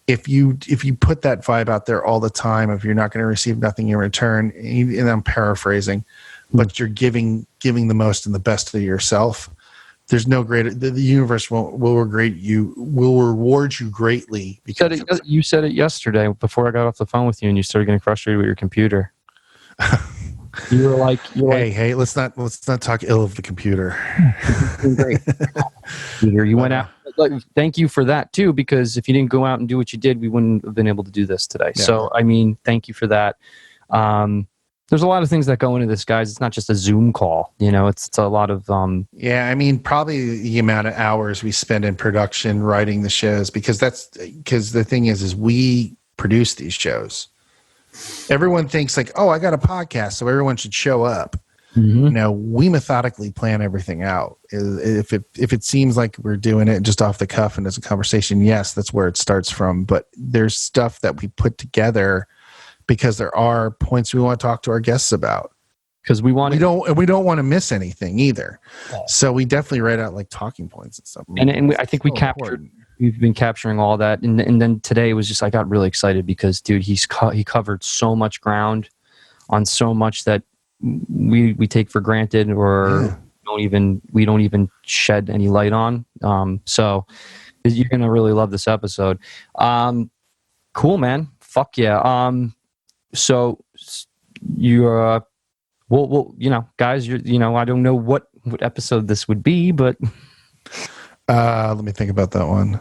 [SPEAKER 3] if you put that vibe out there all the time, if you're not going to receive nothing in return, and I'm paraphrasing, but you're giving the most and the best of yourself, there's no greater, the universe will reward you greatly. Because
[SPEAKER 4] you said it yesterday before I got off the phone with you, and you started getting frustrated with your computer. You were like,
[SPEAKER 3] hey, let's not talk ill of the computer.
[SPEAKER 4] Great. You went out. Thank you for that too, because if you didn't go out and do what you did, we wouldn't have been able to do this today. Yeah. So, I mean, thank you for that. There's a lot of things that go into this, guys. It's not just a Zoom call, it's a lot of,
[SPEAKER 3] yeah, I mean, probably the amount of hours we spend in production, writing the shows, because the thing is we produce these shows. Everyone thinks like, oh, I got a podcast, so everyone should show up. Mm-hmm. We methodically plan everything out. If it seems like we're doing it just off the cuff and as a conversation, yes, that's where it starts from. But there's stuff that we put together because there are points we want to talk to our guests about.
[SPEAKER 4] Because we
[SPEAKER 3] don't want to miss anything either. Yeah. So we definitely write out like talking points and stuff.
[SPEAKER 4] And I think we've been capturing all that. And then today was just, I got really excited because, dude, he covered so much ground on so much that we take for granted or we don't even shed any light on. So you're going to really love this episode. Cool, man. Fuck yeah. So you're, well, guys, I don't know what episode this would be, but
[SPEAKER 3] let me think about that one.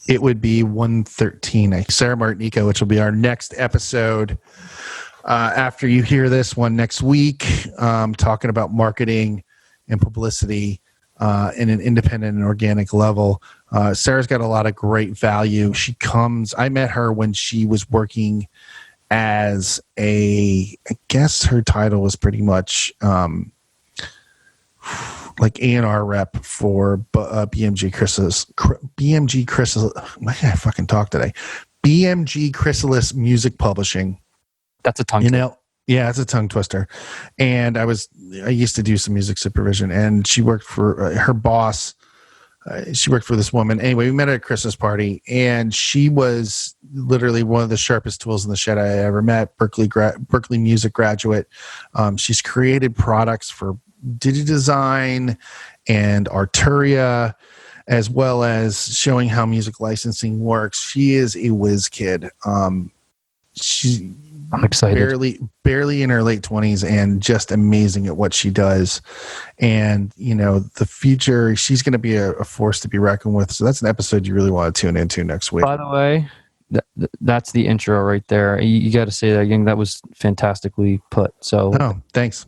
[SPEAKER 3] It would be 113, Sarah Martinico, which will be our next episode. After you hear this one next week, talking about marketing and publicity in an independent and organic level. Sarah's got a lot of great value. I met her when she was working as I guess her title was pretty much like A&R rep for BMG Chrysalis. I fucking talk today. BMG Chrysalis Music Publishing.
[SPEAKER 4] That's a tongue twister.
[SPEAKER 3] Yeah, it's a tongue twister. And I used to do some music supervision, and she worked for her boss. She worked for this woman. Anyway, we met at a Christmas party, and she was literally one of the sharpest tools in the shed I ever met. Berkeley music graduate. She's created products for DigiDesign and Arturia, as well as showing how music licensing works. She is a whiz kid.
[SPEAKER 4] I'm excited.
[SPEAKER 3] Barely in her late 20s and just amazing at what she does. And, the future, she's going to be a force to be reckoned with. So that's an episode you really want to tune into next week.
[SPEAKER 4] By the way, that's the intro right there. You got to say that again. That was fantastically put. So,
[SPEAKER 3] thanks.